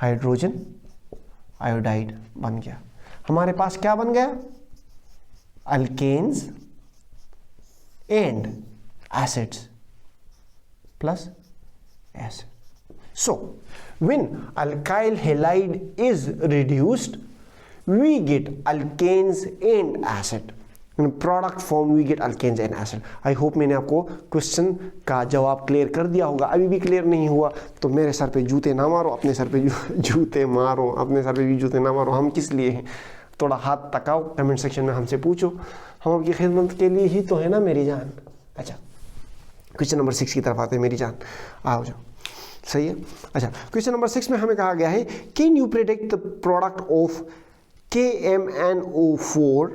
हाइड्रोजन आयोडाइड बन गया। हमारे पास क्या बन गया? Alkanes and acids plus acid. So, when alkyl halide is reduced, we get alkanes and acid. In product form, we get alkanes and acid. I hope मैंने आपको क्वेश्चन का जवाब क्लियर कर दिया होगा। अभी भी क्लियर नहीं हुआ तो मेरे सर पे जूते ना मारो, अपने सर पे जूते मारो, अपने सर पे भी जूते ना मारो। हम किस लिए हैं? थोड़ा हाथ तकाओ, कमेंट सेक्शन में हमसे पूछो। हम आपकी खिदमत के लिए ही तो है ना मेरी जान। अच्छा, क्वेश्चन नंबर 6 की तरफ आते हैं मेरी जान, आओ जाओ। सही है। अच्छा, क्वेश्चन नंबर 6 में हमें कहा गया है can you predict the product of KMnO4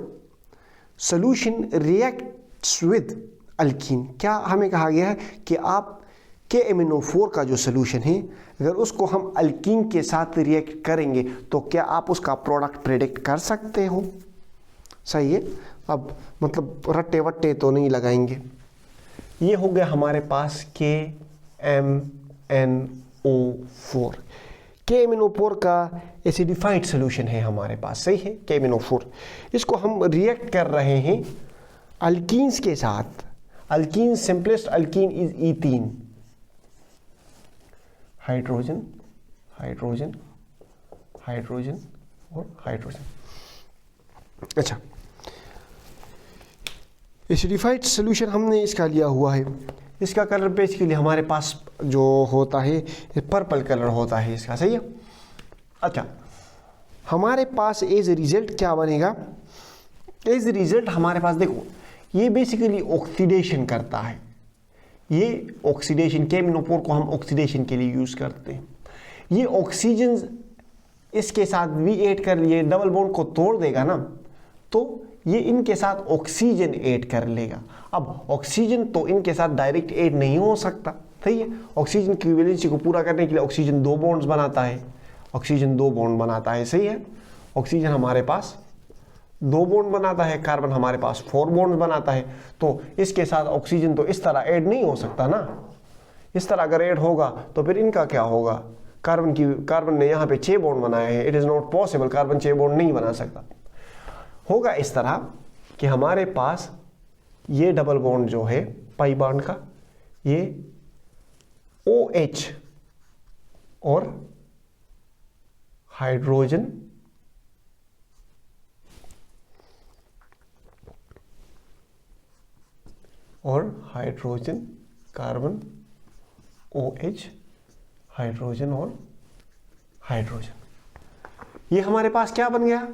solution reacts with alkyne. क्या हमें कहा गया है कि आप KMnO4 का जो सोल्यूशन है अगर उसको हम अल्कीन के साथ रिएक्ट करेंगे तो क्या आप उसका प्रोडक्ट प्रेडिक्ट कर सकते हो? सही है। अब मतलब रट्टे वट्टे तो नहीं लगाएंगे। ये हो गया हमारे पास KMnO4। KMnO4 का एसिडिफाइड सोल्यूशन है हमारे पास। सही है। KMnO4 इसको हम रिएक्ट कर रहे हैं अल्कीन्स के साथ। Alkyne, simplest alkene is ethene. Hydrogen hydrogen hydrogen और हाइड्रोजन। अच्छा, एसिडिफाइड सोल्यूशन हमने इसका लिया हुआ है। इसका कलर बेसिकली हमारे पास जो होता है पर्पल कलर होता है इसका। सही है। अच्छा, हमारे पास एज रिजल्ट क्या बनेगा? एज रिजल्ट हमारे पास देखो, ये बेसिकली ऑक्सीडेशन करता है। ये ऑक्सीडेशन, KMnO4 को हम ऑक्सीडेशन के लिए यूज करते हैं। ये ऑक्सीजन इसके साथ भी ऐड कर लिए, डबल बॉन्ड को तोड़ देगा ना, तो ये इनके साथ ऑक्सीजन ऐड कर लेगा। अब ऑक्सीजन तो इनके साथ डायरेक्ट ऐड नहीं हो सकता। सही है। ऑक्सीजन की वैलेंसी को पूरा करने के लिए ऑक्सीजन 2 बॉन्ड्स बनाता है। ऑक्सीजन 2 बॉन्ड बनाता है। सही है। ऑक्सीजन हमारे पास 2 बॉन्ड बनाता है, कार्बन हमारे पास 4 बॉन्ड बनाता है। तो इसके साथ ऑक्सीजन तो इस तरह ऐड नहीं हो सकता ना। इस तरह अगर ऐड होगा तो फिर इनका क्या होगा? कार्बन ने यहाँ पे 6 बॉन्ड बनाए हैं। It is not possible, carbon 6 bond नहीं बना सकता। होगा इस तरह कि हमारे पास ये डबल बॉन्ड जो है पाई बॉन्ड का, ये OH और हाइड्रोजन और हाइड्रोजन, कार्बन, OH, हाइड्रोजन और हाइड्रोजन, ये हमारे पास क्या बन गया?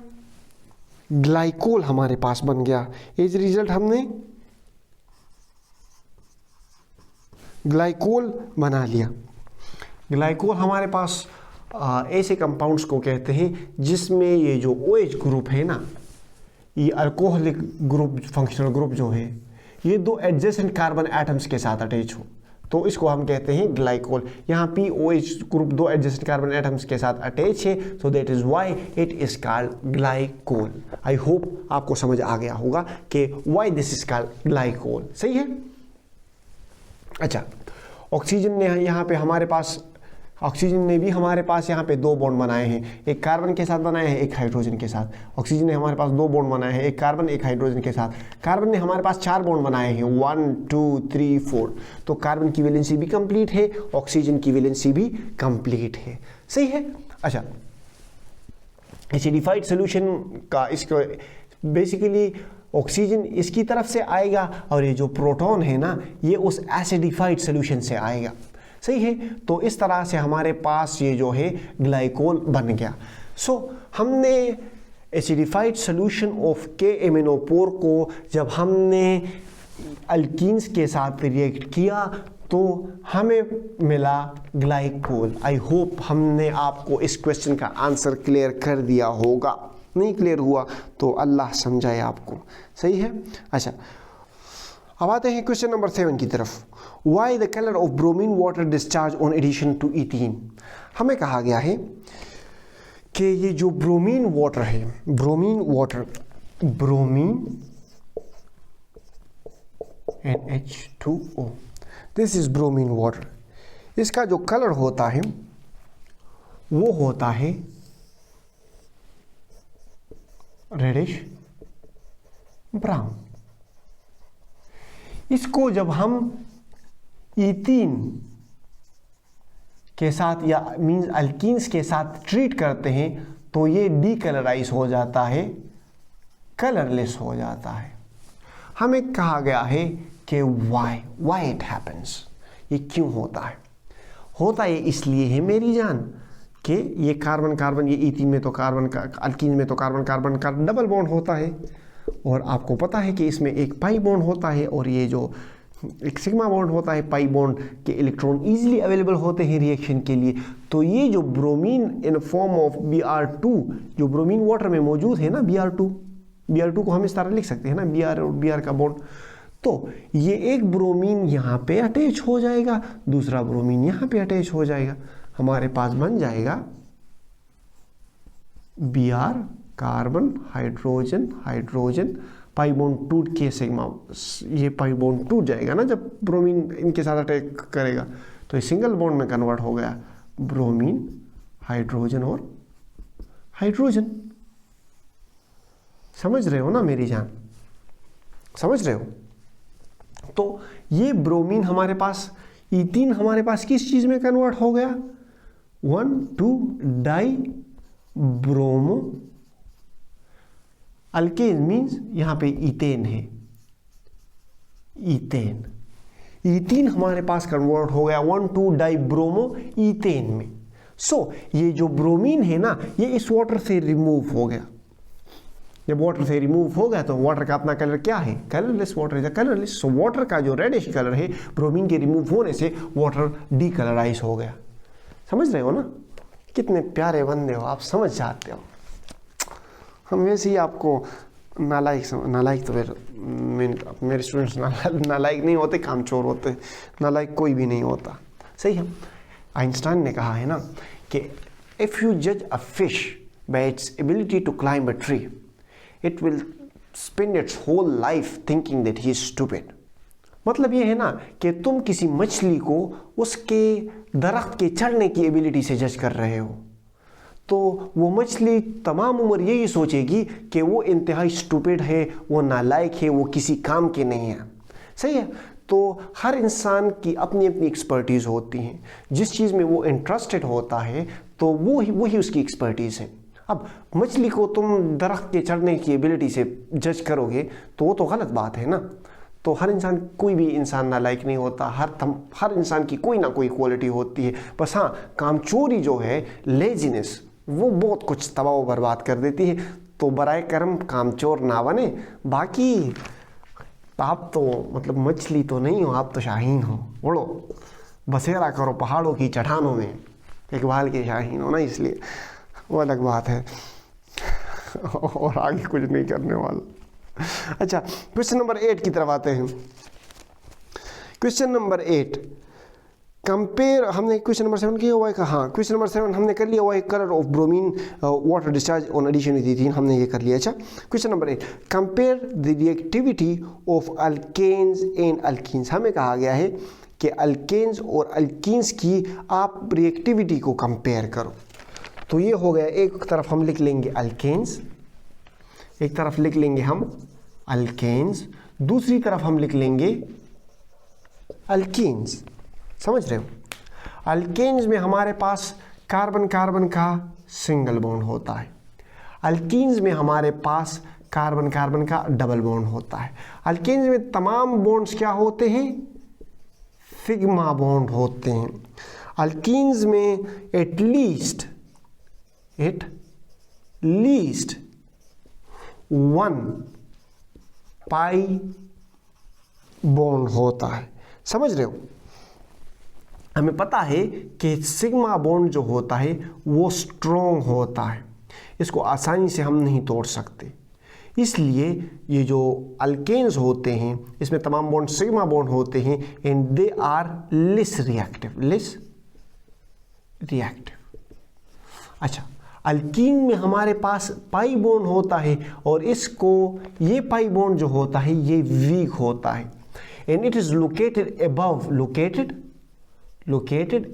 ग्लाइकोल हमारे पास बन गया। एज रिजल्ट हमने ग्लाइकोल बना लिया। ग्लाइकोल हमारे पास ऐसे कंपाउंड्स को कहते हैं जिसमें ये जो OH ग्रुप है ना, ये अल्कोहलिक ग्रुप, फंक्शनल ग्रुप जो है, ये 2 एडजेसेंट कार्बन एटम्स के साथ अटैच हो तो इसको हम कहते हैं ग्लाइकोल। यहाँ पे OH group 2 adjacent carbon atoms के साथ अटैच है, सो that is why it is called glycol. I hope आपको समझ आ गया होगा कि why this is called glycol. सही है। अच्छा, ऑक्सीजन ने यहाँ पे हमारे पास, ऑक्सीजन ने भी हमारे पास यहाँ पे 2 बॉन्ड बनाए हैं, एक कार्बन के साथ बनाए हैं, एक हाइड्रोजन के साथ। ऑक्सीजन ने हमारे पास 2 बॉन्ड बनाए हैं, एक कार्बन एक हाइड्रोजन के साथ। कार्बन ने हमारे पास 4 बॉन्ड बनाए हैं, 1 2 3 4। तो कार्बन की वैलेंसी भी कंप्लीट है, ऑक्सीजन की वैलेंसी भी कंप्लीट है। सही है। अच्छा, एसिडिफाइड सोल्यूशन का इसको बेसिकली ऑक्सीजन इसकी तरफ से आएगा और ये जो प्रोटॉन है ना, ये उस एसिडिफाइड सोल्यूशन से आएगा। सही है। तो इस तरह से हमारे पास ये जो है ग्लाइकोल बन गया। सो हमने एसिडिफाइड सोल्यूशन ऑफ KMnO4 को जब हमने अल्कीन्स के साथ रिएक्ट किया तो हमें मिला ग्लाइकोल। आई होप हमने आपको इस क्वेश्चन का आंसर क्लियर कर दिया होगा। नहीं क्लियर हुआ तो अल्लाह समझाए आपको। सही है। अच्छा, अब आते हैं क्वेश्चन नंबर 7 की तरफ। Why the colour of bromine water discharge on addition to ethene. हमें कहा गया है कि ये जो ब्रोमीन वाटर है, bromine water, bromine NH2O, this is bromine water. इसका जो कलर होता है वो होता है रेडिश ब्राउन। इसको जब हम इथीन के साथ या मींस अल्कीन्स के साथ ट्रीट करते हैं तो ये डीकलराइज हो जाता है, कलरलेस हो जाता है। हमें कहा गया है कि वाई इट हैपन्स, ये क्यों होता है? होता ये इसलिए है मेरी जान कि ये कार्बन कार्बन, ये इथीन में तो कार्बन का, अल्कीन में तो कार्बन कार्बन का डबल बॉन्ड होता है, और आपको पता है कि इसमें एक पाई बॉन्ड होता है, और ये जो एक सिग्मा बॉन्ड होता है, पाई बॉन्ड के इलेक्ट्रॉन इजीली अवेलेबल होते हैं रिएक्शन के लिए। तो ये जो bromine in form of Br2, जो ब्रोमीन वाटर में मौजूद है ना, Br2 को हम इस तरह लिख सकते हैं ना, Br और Br का बॉन्ड। तो ये एक ब्रोमीन यहाँ पे अटैच हो जाएगा, दूसरा ब्रोमीन यहाँ पे अटैच हो जाएगा, हमारे पास बन जाएगा Br carbon hydrogen hydrogen, pi bond टूट के सिग्मा, ये पाई बॉन्ड टूट जाएगा ना जब ब्रोमीन इनके साथ अटैक करेगा, तो ये सिंगल बॉन्ड में कन्वर्ट हो गया, ब्रोमीन हाइड्रोजन और हाइड्रोजन। समझ रहे हो ना मेरी जान, समझ रहे हो? तो ये ब्रोमीन हमारे पास, इथीन हमारे पास किस चीज में कन्वर्ट हो गया? 1,2-डाई ब्रोमो अल्केन, मीन्स यहां पे इथेन है, इथेन, इथीन हमारे पास कन्वर्ट हो गया 1,2-डाई ब्रोमो इथेन में। सो ये जो ब्रोमीन है ना, ये इस वाटर से रिमूव हो गया। जब वाटर से रिमूव हो गया तो वाटर का अपना कलर क्या है? Colourless. Water is colourless. So water का जो रेडिश कलर है, ब्रोमीन के रिमूव होने से वाटर डीकलराइज हो गया। समझ रहे हो ना? कितने प्यारे बंदे हो आप, समझ जाते हो। हम वैसे ही आपको नालायक तो मेरे स्टूडेंट्स नालायक नहीं होते, कामचोर होते, नालायक कोई भी नहीं होता। सही है। आइंस्टाइन ने कहा है ना कि इफ यू जज a fish by its ability to climb a tree, it will spend its whole life thinking that he is stupid. मतलब ये है ना कि तुम किसी मछली को उसके दरख्त के चढ़ने की एबिलिटी से जज कर रहे हो, तो वो मछली तमाम उम्र यही सोचेगी कि वो इंतहाई स्टूपिड है, वो नालायक है, वो किसी काम के नहीं है। सही है। तो हर इंसान की अपनी अपनी एक्सपर्टीज़ होती हैं, जिस चीज़ में वो इंटरेस्टेड होता है तो वही उसकी एक्सपर्टीज़ है। अब मछली को तुम दरख्त के चढ़ने की एबिलिटी से जज करोगे तो वो तो गलत बात है ना। तो हर इंसान, कोई भी इंसान नालायक नहीं होता, हर इंसान की कोई ना कोई क्वालिटी होती है। बस हाँ, कामचोरी जो है, लेजीनेस, वो बहुत कुछ तबाह बर्बाद कर देती है। तो बराए करम कामचोर ना बने। बाकी आप तो मतलब मछली तो नहीं हो, आप तो शाहीन हो। उड़ो, बसेरा करो पहाड़ों की चट्टानों में, इकबाल के शाहीन हो ना, इसलिए वो अलग बात है। और आगे कुछ नहीं करने वाला। अच्छा, क्वेश्चन नंबर 8 की तरफ आते हैं। क्वेश्चन नंबर 8, कंपेयर, हमने क्वेश्चन नंबर 7 किया हुआ है। हाँ, क्वेश्चन नंबर 7 हमने कर लिया हुआ है। Colour of bromine water discharge on addition with ethene, हमने ये कर लिया। अच्छा, question number 8, compare the reactivity of alkanes and alkenes. हमें कहा गया है कि अल्केन्स और अल्कीन्स की आप रिएक्टिविटी को कंपेयर करो। तो ये हो गया, एक तरफ हम लिख लेंगे अल्केन्स, एक तरफ लिख लेंगे हम अल्केन्स, दूसरी तरफ हम लिख लेंगे अल्कीन्स। समझ रहे हो? अल्केन्स में हमारे पास कार्बन कार्बन का सिंगल बॉन्ड होता है, अल्कीन्स में हमारे पास कार्बन कार्बन का डबल बॉन्ड होता है। अल्केन्स में तमाम बॉन्ड्स क्या होते हैं? सिग्मा बॉन्ड होते हैं। अल्कीन्स में एट लीस्ट 1 पाई बॉन्ड होता है। समझ रहे हो? हमें पता है कि सिग्मा बॉन्ड जो होता है वो स्ट्रॉन्ग होता है, इसको आसानी से हम नहीं तोड़ सकते। इसलिए ये जो अल्केन्स होते हैं इसमें तमाम बॉन्ड सिग्मा बॉन्ड होते हैं, and they are less reactive. अच्छा, अल्कीन में हमारे पास पाई बॉन्ड होता है, और इसको, ये पाई बॉन्ड जो होता है ये वीक होता है, and it is located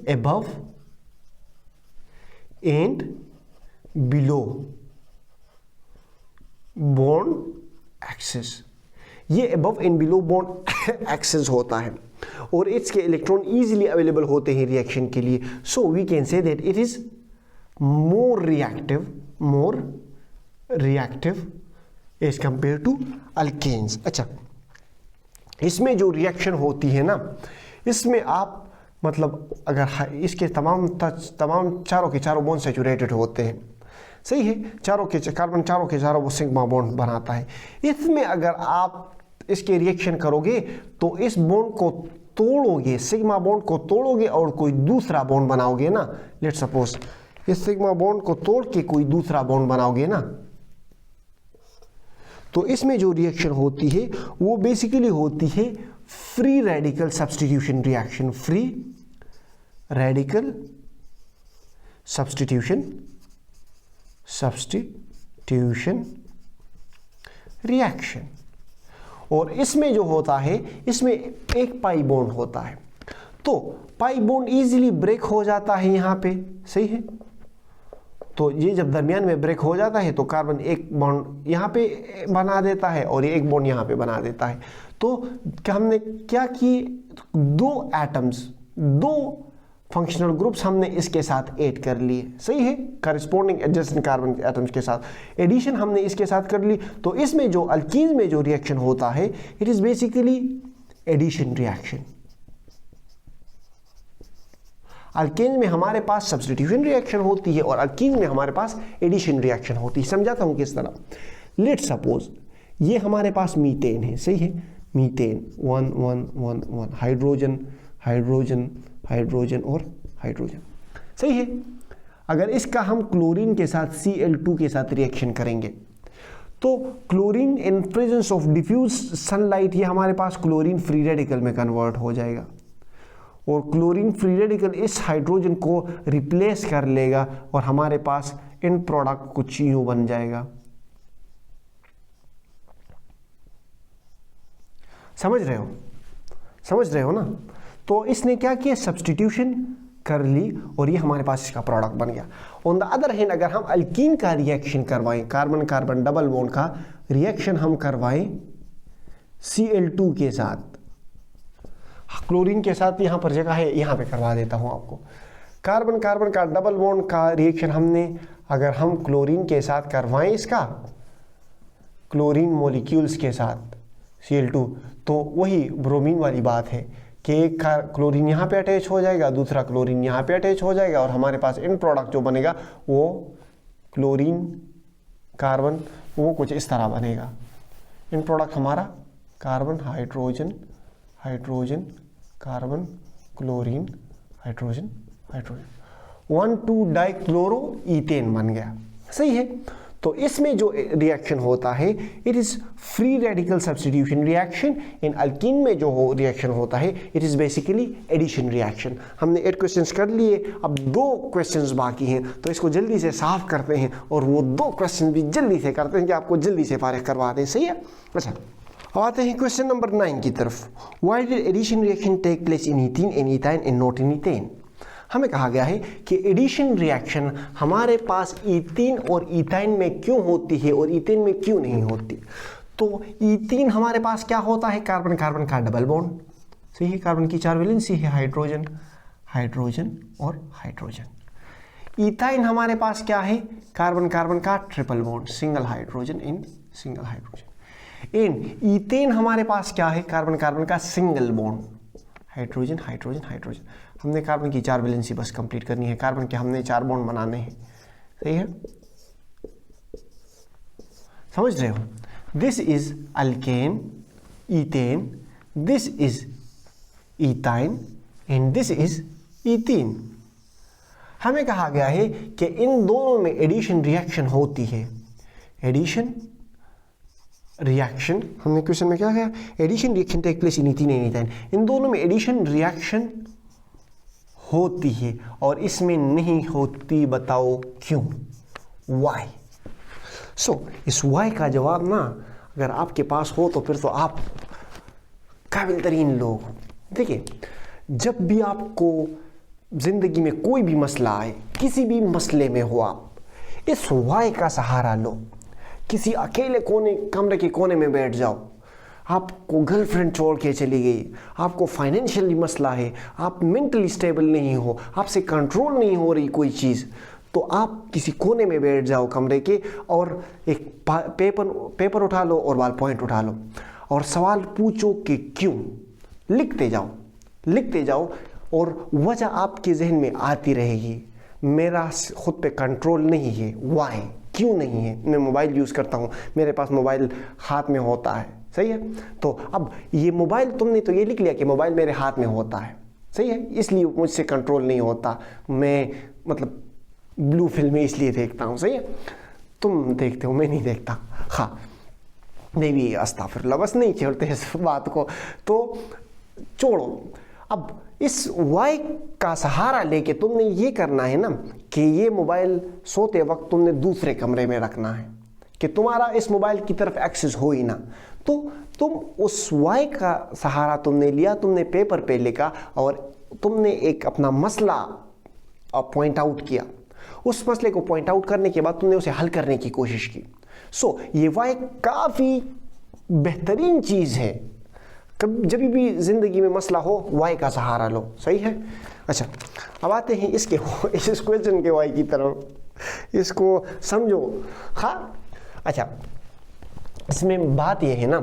above and below bond axis, ये above and below bond axis होता है और इसके इलेक्ट्रॉन इजीली अवेलेबल होते हैं रिएक्शन के लिए. So we can say that it is more reactive as compare to alkanes. अच्छा, इसमें जो रिएक्शन होती है ना, इसमें आप मतलब अगर इसके तमाम चारों के चारों बॉन्ड सैचुरेटेड होते हैं, सही है, कार्बन चारों के चारों वो सिग्मा बॉन्ड बनाता है. इसमें अगर आप इसके रिएक्शन करोगे तो इस बॉन्ड को तोड़ोगे, सिग्मा बॉन्ड को तोड़ोगे और कोई दूसरा बॉन्ड बनाओगे ना. लेट सपोज इस सिग्मा बॉन्ड को तोड़ के कोई दूसरा बॉन्ड बनाओगे ना, तो इसमें जो रिएक्शन होती है वो बेसिकली होती है free radical substitution reaction. Free radical substitution reaction. और इसमें जो होता है, इसमें एक पाई बॉन्ड होता है, तो पाई बॉन्ड इजीली ब्रेक हो जाता है यहां पे, सही है. तो ये जब दरमियान में ब्रेक हो जाता है तो कार्बन एक बॉन्ड यहाँ पे बना देता है और ये एक बॉन्ड यहाँ पे बना देता है. तो हमने क्या की, दो एटम्स, दो फंक्शनल ग्रुप्स हमने इसके साथ ऐड कर लिए, सही है, करस्पॉन्डिंग एडजेसेंट कार्बन एटम्स के साथ एडिशन हमने इसके साथ कर ली. तो इसमें जो अल्कीन में जो रिएक्शन होता है it is basically addition reaction. Alkane में हमारे पास सब्स्टिट्यूशन रिएक्शन होती है और अल्कीन में हमारे पास एडिशन रिएक्शन होती है. समझाता हूं किस तरह. लेट सपोज ये हमारे पास मीथेन है, सही है, मीथेन 1 1 1 1 हाइड्रोजन हाइड्रोजन हाइड्रोजन और हाइड्रोजन, सही है. अगर इसका हम क्लोरीन के साथ Cl2 के साथ रिएक्शन करेंगे तो chlorine in presence of diffuse sunlight ये हमारे पास क्लोरीन फ्री रेडिकल में कन्वर्ट हो जाएगा और क्लोरीन फ्री रेडिकल इस हाइड्रोजन को रिप्लेस कर लेगा और हमारे पास इन प्रोडक्ट कुछ यूं बन जाएगा. समझ रहे हो ना. तो इसने क्या किया, सब्स्टिट्यूशन कर ली और ये हमारे पास इसका प्रोडक्ट बन गया. ऑन द अदर हैंड अगर हम अल्कीन का रिएक्शन करवाएं, कार्बन कार्बन डबल बॉन्ड का रिएक्शन हम करवाएं Cl2 के साथ, क्लोरीन के साथ यहां पर जगह है, यहां पे करवा देता हूं आपको. कार्बन कार्बन का डबल बॉन्ड का रिएक्शन हमने अगर हम क्लोरीन के साथ करवाएं, इसका क्लोरीन मॉलिक्यूल्स के साथ Cl2, तो वही ब्रोमीन वाली बात है कि एक क्लोरीन यहाँ पे अटैच हो जाएगा, दूसरा क्लोरीन यहाँ पे अटैच हो जाएगा और हमारे पास इन प्रोडक्ट जो बनेगा वो क्लोरीन कार्बन वो कुछ इस तरह बनेगा. इन प्रोडक्ट हमारा carbon hydrogen hydrogen carbon chlorine hydrogen hydrogen 1,2 dichloro ethane बन गया, सही है. तो इसमें जो रिएक्शन होता है it is free radical substitution reaction. In alkene में जो रिएक्शन होता है it is basically addition reaction. हमने 8 क्वेश्चंस कर लिए, अब 2 क्वेश्चंस बाकी हैं, तो इसको जल्दी से साफ करते हैं और वो 2 क्वेश्चन भी जल्दी से करते हैं कि आपको जल्दी से फारिग करवा दें, सही है. अच्छा, अब आते हैं क्वेश्चन नंबर 9 की तरफ. Why did addition reaction take place in ethene and ethyne and not in ethane. हमें कहा गया है कि एडिशन रिएक्शन हमारे पास ईथीन और इथाइन में क्यों होती है और ईथेन में क्यों नहीं होती. तो ईथीन हमारे पास क्या होता है, कार्बन कार्बन का डबल बॉन्ड, सही है, कार्बन की 4 वैलेंसी है, हाइड्रोजन हाइड्रोजन और हाइड्रोजन. इथाइन हमारे पास क्या है, कार्बन कार्बन का triple bond, single hydrogen in single hydrogen. In ethane हमारे पास क्या है, कार्बन कार्बन का single bond, hydrogen hydrogen hydrogen. हमने कार्बन की 4 वैलेंसी बस कंप्लीट करनी है, कार्बन के हमने 4 बॉन्ड बनाने हैं, सही है. समझ रहे हो. This is alkane ethane, this is ethyne and this is ethene. हमें कहा गया है कि इन दोनों में एडिशन रिएक्शन होती है. एडिशन रिएक्शन हमने क्वेश्चन में क्या कहा, addition reaction take place in ethene and ethyne. इन दोनों में एडिशन रिएक्शन होती है और इसमें नहीं होती, बताओ क्यों, वाई. सो इस वाई का जवाब ना अगर आपके पास हो तो फिर तो आप काबिल तरीन लोग हो. देखिए, जब भी आपको जिंदगी में कोई भी मसला आए, किसी भी मसले में हो, आप इस वाई का सहारा लो। किसी अकेले कमरे के कोने में बैठ जाओ, आपको गर्लफ्रेंड छोड़ के चली गई, आपको फाइनेंशियली मसला है, आप मेंटली स्टेबल नहीं हो, आपसे कंट्रोल नहीं हो रही कोई चीज़, तो आप किसी कोने में बैठ जाओ कमरे के और एक पेपर उठा लो और बॉल पॉइंट उठा लो और सवाल पूछो कि क्यों। लिखते जाओ और वजह आपके जहन में आती रहेगी। मेरा खुद पे कंट्रोल नहीं है, वाई, क्यों नहीं है। मैं मोबाइल यूज़ करता हूँ, मेरे पास मोबाइल हाथ में होता है, सही है। तो अब ये मोबाइल, तुमने तो ये लिख लिया कि मोबाइल मेरे हाथ में होता है, सही है, इसलिए मुझसे कंट्रोल नहीं होता। मैं मतलब ब्लू फिल्में इसलिए देखता हूँ, सही है। तुम देखते हो, मैं नहीं देखता। हाँ, नहीं भी अस्तगफिरुल्लाह, बस नहीं छोड़ते इस बात को, तो छोड़ो। अब इस वाई का सहारा लेके तुमने ये करना है ना कि ये मोबाइल सोते वक्त तुमने दूसरे कमरे में रखना है कि तुम्हारा इस मोबाइल की तरफ एक्सेस हो ही ना। तो तुम उस वाई का सहारा तुमने लिया, तुमने पेपर पे लिखा और तुमने एक अपना मसला पॉइंट आउट किया। उस मसले को पॉइंट आउट करने के बाद तुमने उसे हल करने की कोशिश की। ये वाई काफ़ी बेहतरीन चीज़ है। जब भी ज़िंदगी में मसला हो, वाई का सहारा लो, सही है। अच्छा, अब आते हैं इस क्वेश्चन के वाई की तरफ, इसको समझो। हाँ, अच्छा, इसमें बात यह है ना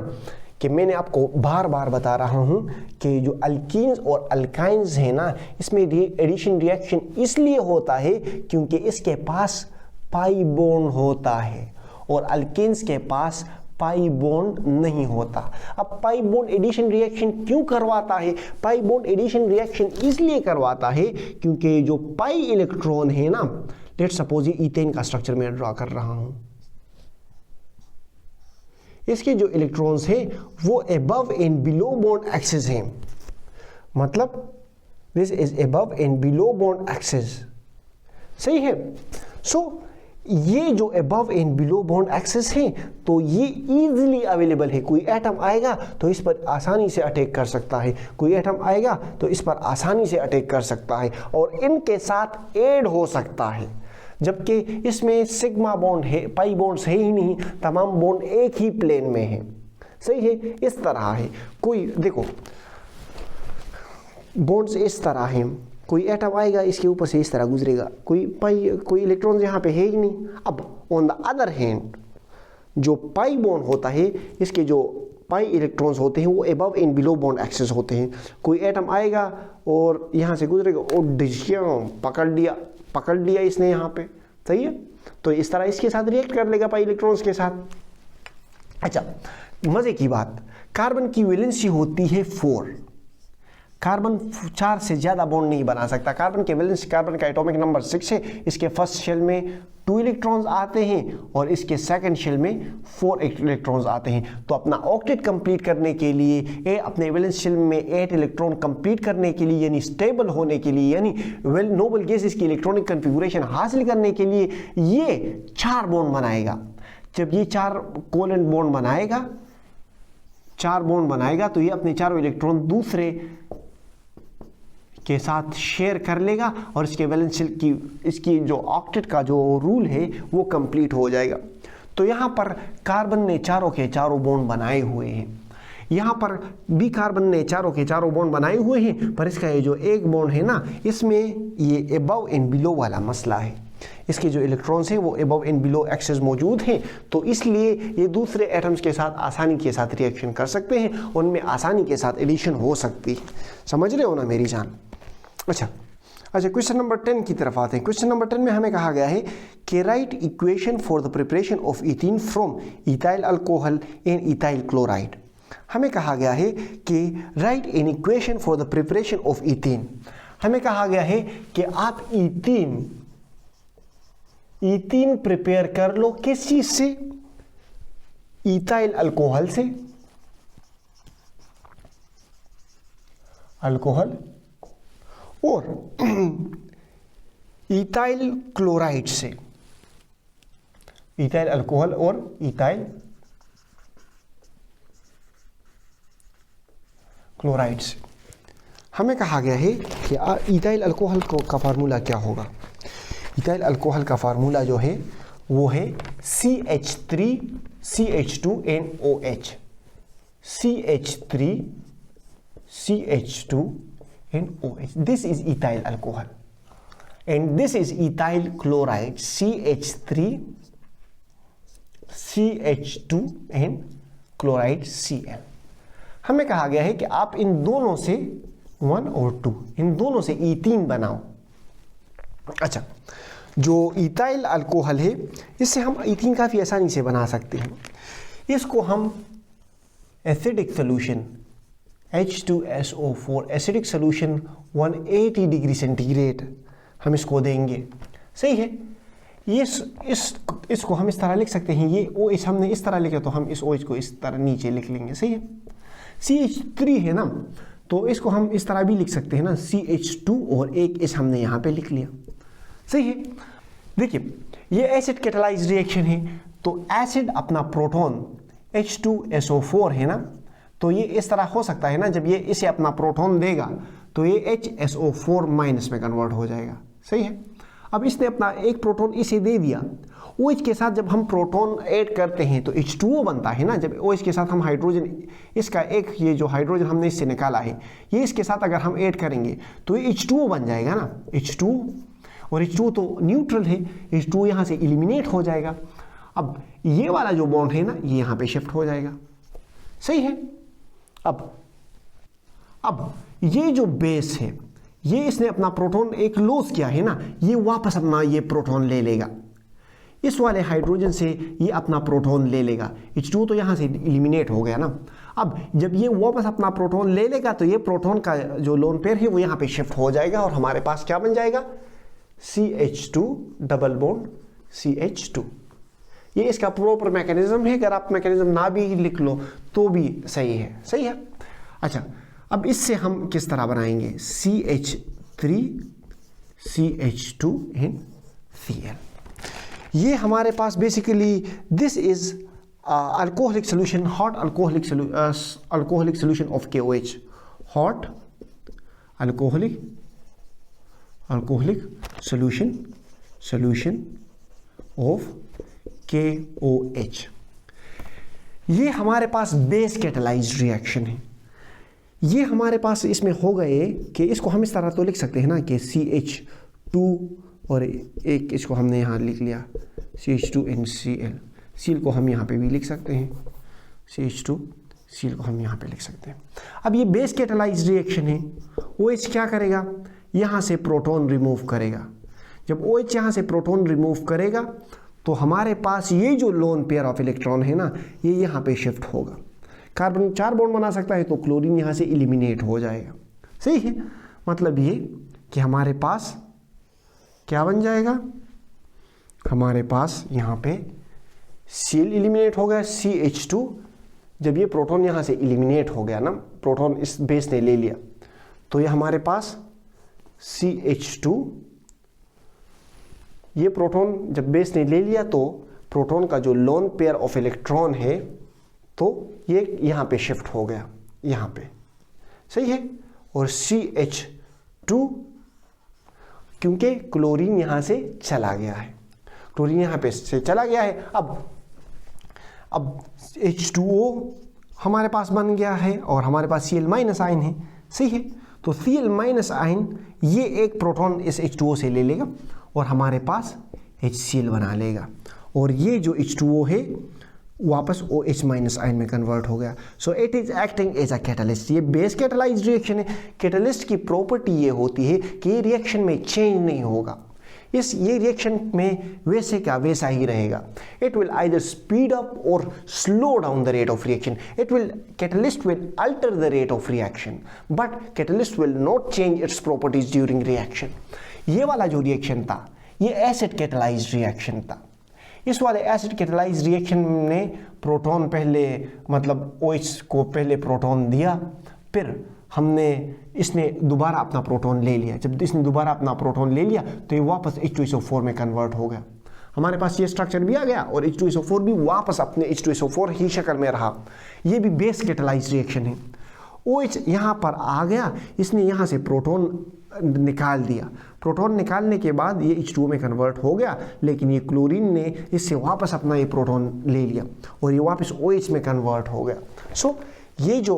कि मैंने आपको बार बार बता रहा हूँ कि जो अल्कीन्स और अल्काइंस है ना, इसमें एडिशन रिएक्शन इसलिए होता है क्योंकि इसके पास पाई बॉन्ड होता है और अल्कीन्स के पास पाई बॉन्ड नहीं होता। अब पाई बॉन्ड एडिशन रिएक्शन क्यों करवाता है? पाई बॉन्ड एडिशन रिएक्शन इसलिए करवाता है क्योंकि जो पाई इलेक्ट्रॉन है ना, लेट्स सपोज ये ईथेन का स्ट्रक्चर मैं ड्रॉ कर रहा हूं, इसके जो इलेक्ट्रॉन्स हैं वो above and below bond axis हैं, मतलब this is above and below bond axis, सही है। सो ये जो above and below bond axis है तो ये इजीली अवेलेबल है। कोई एटम आएगा तो इस पर आसानी से अटैक कर सकता है, कोई एटम आएगा तो इस पर आसानी से अटैक कर सकता है और इनके साथ ऐड हो सकता है। जबकि इसमें सिग्मा बॉन्ड है, पाई बॉन्ड्स है ही नहीं, तमाम बॉन्ड एक ही प्लेन में है, सही है। इस तरह है, कोई देखो बॉन्ड्स इस तरह हैं, कोई एटम आएगा इसके ऊपर से इस तरह गुजरेगा, कोई इलेक्ट्रॉन यहाँ पे है ही नहीं। अब ऑन द अदर हैंड जो पाई बॉन्ड होता है, इसके जो पाई इलेक्ट्रॉन्स होते हैं वो above and below bond axis होते हैं। कोई एटम आएगा और यहाँ से गुजरेगा और पकड़ लिया इसने यहाँ पे, सही है। तो इस तरह इसके साथ रिएक्ट कर लेगा पाई इलेक्ट्रॉन्स के साथ। अच्छा, मजे की बात, कार्बन की वैलेंसी होती है 4। कार्बन 4 से ज़्यादा बॉन्ड नहीं बना सकता। कार्बन के वैलेंस, कार्बन का एटॉमिक नंबर 6 है। इसके फर्स्ट शेल में 2 इलेक्ट्रॉन्स आते हैं और इसके सेकंड शेल में 4 इलेक्ट्रॉन्स आते हैं। तो अपना ऑक्टेट कंप्लीट करने के लिए, अपने वैलेंस शेल में 8 इलेक्ट्रॉन कंप्लीट करने के लिए, यानी स्टेबल होने के लिए, यानी वेल नोबल गैसेस की इलेक्ट्रॉनिक कन्फिगुरेशन हासिल करने के लिए ये 4 बॉन्ड बनाएगा। जब ये 4 कोवेलेंट बॉन्ड बनाएगा, 4 बॉन्ड बनाएगा तो ये अपने चारों इलेक्ट्रॉन दूसरे के साथ शेयर कर लेगा और इसके वैलेंस शेल की, इसकी जो ऑक्टेट का जो रूल है वो कंप्लीट हो जाएगा। तो यहाँ पर कार्बन ने चारों के चारों बॉन्ड बनाए हुए हैं, यहाँ पर भी कार्बन ने चारों के चारों बॉन्ड बनाए हुए हैं, पर इसका ये जो एक बॉन्ड है ना, इसमें ये अबव एंड बिलो वाला मसला है। इसके जो इलेक्ट्रॉन्स हैं वो अबव एंड बिलो एक्सिस मौजूद हैं, तो इसलिए ये दूसरे एटम्स के साथ आसानी के साथ रिएक्शन कर सकते हैं, उनमें आसानी के साथ एडिशन हो सकती है। समझ रहे हो ना मेरी जान? अच्छा, क्वेश्चन नंबर 10 की तरफ आते हैं। क्वेश्चन नंबर 10 में हमें कहा गया है कि right equation for the preparation of ethene from ethyl alcohol and ethyl chloride. हमें कहा गया है कि right an equation for the preparation of ethene. हमें कहा गया है कि आप इथीन प्रिपेयर कर लो, किस चीज से? इथाइल अल्कोहल से, अल्कोहल, और इथाइल क्लोराइड से, इथाइल अल्कोहल और इथाइल क्लोराइड से। हमें कहा गया है कि इथाइल अल्कोहल का फार्मूला क्या होगा। इथाइल अल्कोहल का फार्मूला जो है वो है CH3CH2NOH, CH3CH2NOH. This is ethyl alcohol and this is ethyl chloride, CH3CH2 and chloride Cl. हमें कहा गया है कि आप इन दोनों से 1 और 2 इन दोनों से ईथीन बनाओ। अच्छा, जो इथाइल अल्कोहल है इससे हम ईथीन काफ़ी आसानी से बना सकते हैं। इसको हम acidic solution H2SO4 acidic solution 180 degree centigrade हम इसको देंगे। सही है, इसको हम इस तरह लिख सकते हैं। ये OH हमने इस तरह लिखा तो हम इस OH को इस तरह नीचे लिख लेंगे। सही है, CH3 है ना, तो इसको हम इस तरह भी लिख सकते हैं ना, CH2 और एक H हमने यहाँ पे लिख लिया। सही है, देखिए ये एसिड कैटालाइज्ड रिएक्शन है, तो एसिड अपना प्रोटॉन H2SO4 है ना, तो ये इस तरह हो सकता है ना, जब ये इसे अपना प्रोटॉन देगा तो ये HSO4 माइनस में कन्वर्ट हो जाएगा। सही है, अब इसने अपना एक प्रोटॉन इसे दे दिया, OH के साथ जब हम प्रोटॉन ऐड करते हैं तो H2O बनता है ना। जब OH के साथ हम हाइड्रोजन, इसका एक ये जो हाइड्रोजन हमने इससे निकाला है ये इसके साथ अगर हम ऐड करेंगे तो ये H2O बन जाएगा ना, H2O, और H2O तो न्यूट्रल है, H2O यहाँ से एलिमिनेट हो जाएगा। अब ये वाला जो बॉन्ड है ना ये यहाँ पे शिफ्ट हो जाएगा। सही है, अब ये जो बेस है ये इसने अपना प्रोटॉन एक लॉस किया है ना, ये वापस अपना ये प्रोटॉन ले लेगा, इस वाले हाइड्रोजन से ये अपना प्रोटॉन ले लेगा। H2O तो यहाँ से एलिमिनेट हो गया ना। अब जब ये वापस अपना प्रोटॉन ले लेगा तो ये प्रोटॉन का जो लोन पेयर है वो यहाँ पे शिफ्ट हो जाएगा और हमारे पास क्या बन जाएगा, CH2 डबल बॉन्ड CH2। ये इसका प्रॉपर मैकेनिज्म है, अगर आप मैकेनिज्म ना भी लिख लो तो भी सही है। सही है, अच्छा अब इससे हम किस तरह बनाएंगे, CH3CH2 इन Cl। ये हमारे पास basically this is alcoholic solution, hot alcoholic solution of KOH, hot alcoholic solution of KOH। ये हमारे पास बेस कैटालाइज्ड रिएक्शन है। ये हमारे पास इसमें हो गए कि इसको हम इस तरह तो लिख सकते हैं ना कि CH2 और एक इसको हमने यहाँ लिख लिया CH2NCl, Cl को हम यहाँ पे भी लिख सकते हैं, CH2 Cl को हम यहाँ पे लिख सकते हैं। अब ये बेस कैटालाइज्ड रिएक्शन है, OH क्या करेगा, यहाँ से प्रोटॉन रिमूव करेगा। जब OH यहाँ से प्रोटॉन रिमूव करेगा तो हमारे पास ये जो लोन पेयर ऑफ इलेक्ट्रॉन है ना ये यहाँ पे शिफ्ट होगा। कार्बन 4 बॉन्ड बना सकता है तो क्लोरीन यहाँ से एलिमिनेट हो जाएगा। सही है, मतलब ये कि हमारे पास क्या बन जाएगा, हमारे पास यहाँ पे Cl एलिमिनेट हो गया, CH2। जब ये प्रोटॉन यहाँ से एलिमिनेट हो गया ना, प्रोटॉन इस बेस ने ले लिया, तो ये हमारे पास CH2, ये प्रोटॉन जब बेस ने ले लिया तो प्रोटॉन का जो लोन पेयर ऑफ इलेक्ट्रॉन है तो ये यहाँ पे शिफ्ट हो गया, यहाँ पे। सही है, और CH2 क्योंकि क्लोरीन यहाँ से चला गया है, क्लोरीन यहाँ पे से चला गया है। अब H2O हमारे पास बन गया है और हमारे पास Cl माइनस आयन है। सही है, तो Cl माइनस आयन ये एक प्रोटॉन इस H2O से ले लेगा और हमारे पास HCl बना लेगा, और ये जो H2O है वापस OH माइनस आयन में कन्वर्ट हो गया। So it is acting as a catalyst. ये बेस कैटालाइज्ड रिएक्शन है। कैटालिस्ट की प्रॉपर्टी ये होती है कि ये रिएक्शन में चेंज नहीं होगा, ये रिएक्शन में वैसे का वैसा ही रहेगा। It will either speed up और slow down the rate of reaction. Catalyst will alter the rate of reaction but catalyst will not change its properties during reaction. ये वाला जो रिएक्शन था ये एसिड कैटालाइज्ड रिएक्शन था। इस वाले acid catalysed reaction में प्रोटॉन पहले मतलब OH को पहले प्रोटॉन दिया, फिर इसने दोबारा अपना प्रोटॉन ले लिया। जब इसने दोबारा अपना प्रोटॉन ले लिया तो ये वापस H2SO4 में कन्वर्ट हो गया। हमारे पास ये स्ट्रक्चर भी आ गया और H2SO4 भी वापस अपने H2SO4 ही शक्ल में रहा। ये भी बेस कैटालाइज्ड रिएक्शन है। OH यहाँ पर आ गया, इसने यहाँ से प्रोटॉन निकाल दिया। प्रोटॉन निकालने के बाद ये H2O में कन्वर्ट हो गया, लेकिन ये क्लोरीन ने इससे वापस अपना ये प्रोटॉन ले लिया और ये वापस OH में कन्वर्ट हो गया। सो ये जो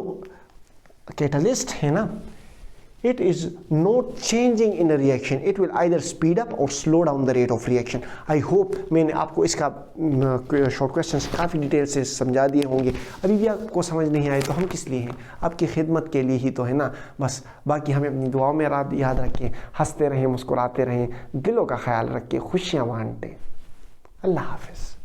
कैटलिस्ट है ना, it is not changing in a reaction, it will either speed up or slow down the rate of reaction. I hope मैंने आपको इसका शॉर्ट क्वेश्चंस काफ़ी डिटेल से समझा दिए होंगे। अभी भी आपको समझ नहीं आए तो हम किस लिए हैं, आपकी खिदमत के लिए ही तो है ना। बस बाकी हमें अपनी दुआओं में याद रखें, हंसते रहें, मुस्कुराते रहें, दिलों का ख्याल रखें, खुशियाँ बांटें। अल्लाह हाफ़िज़।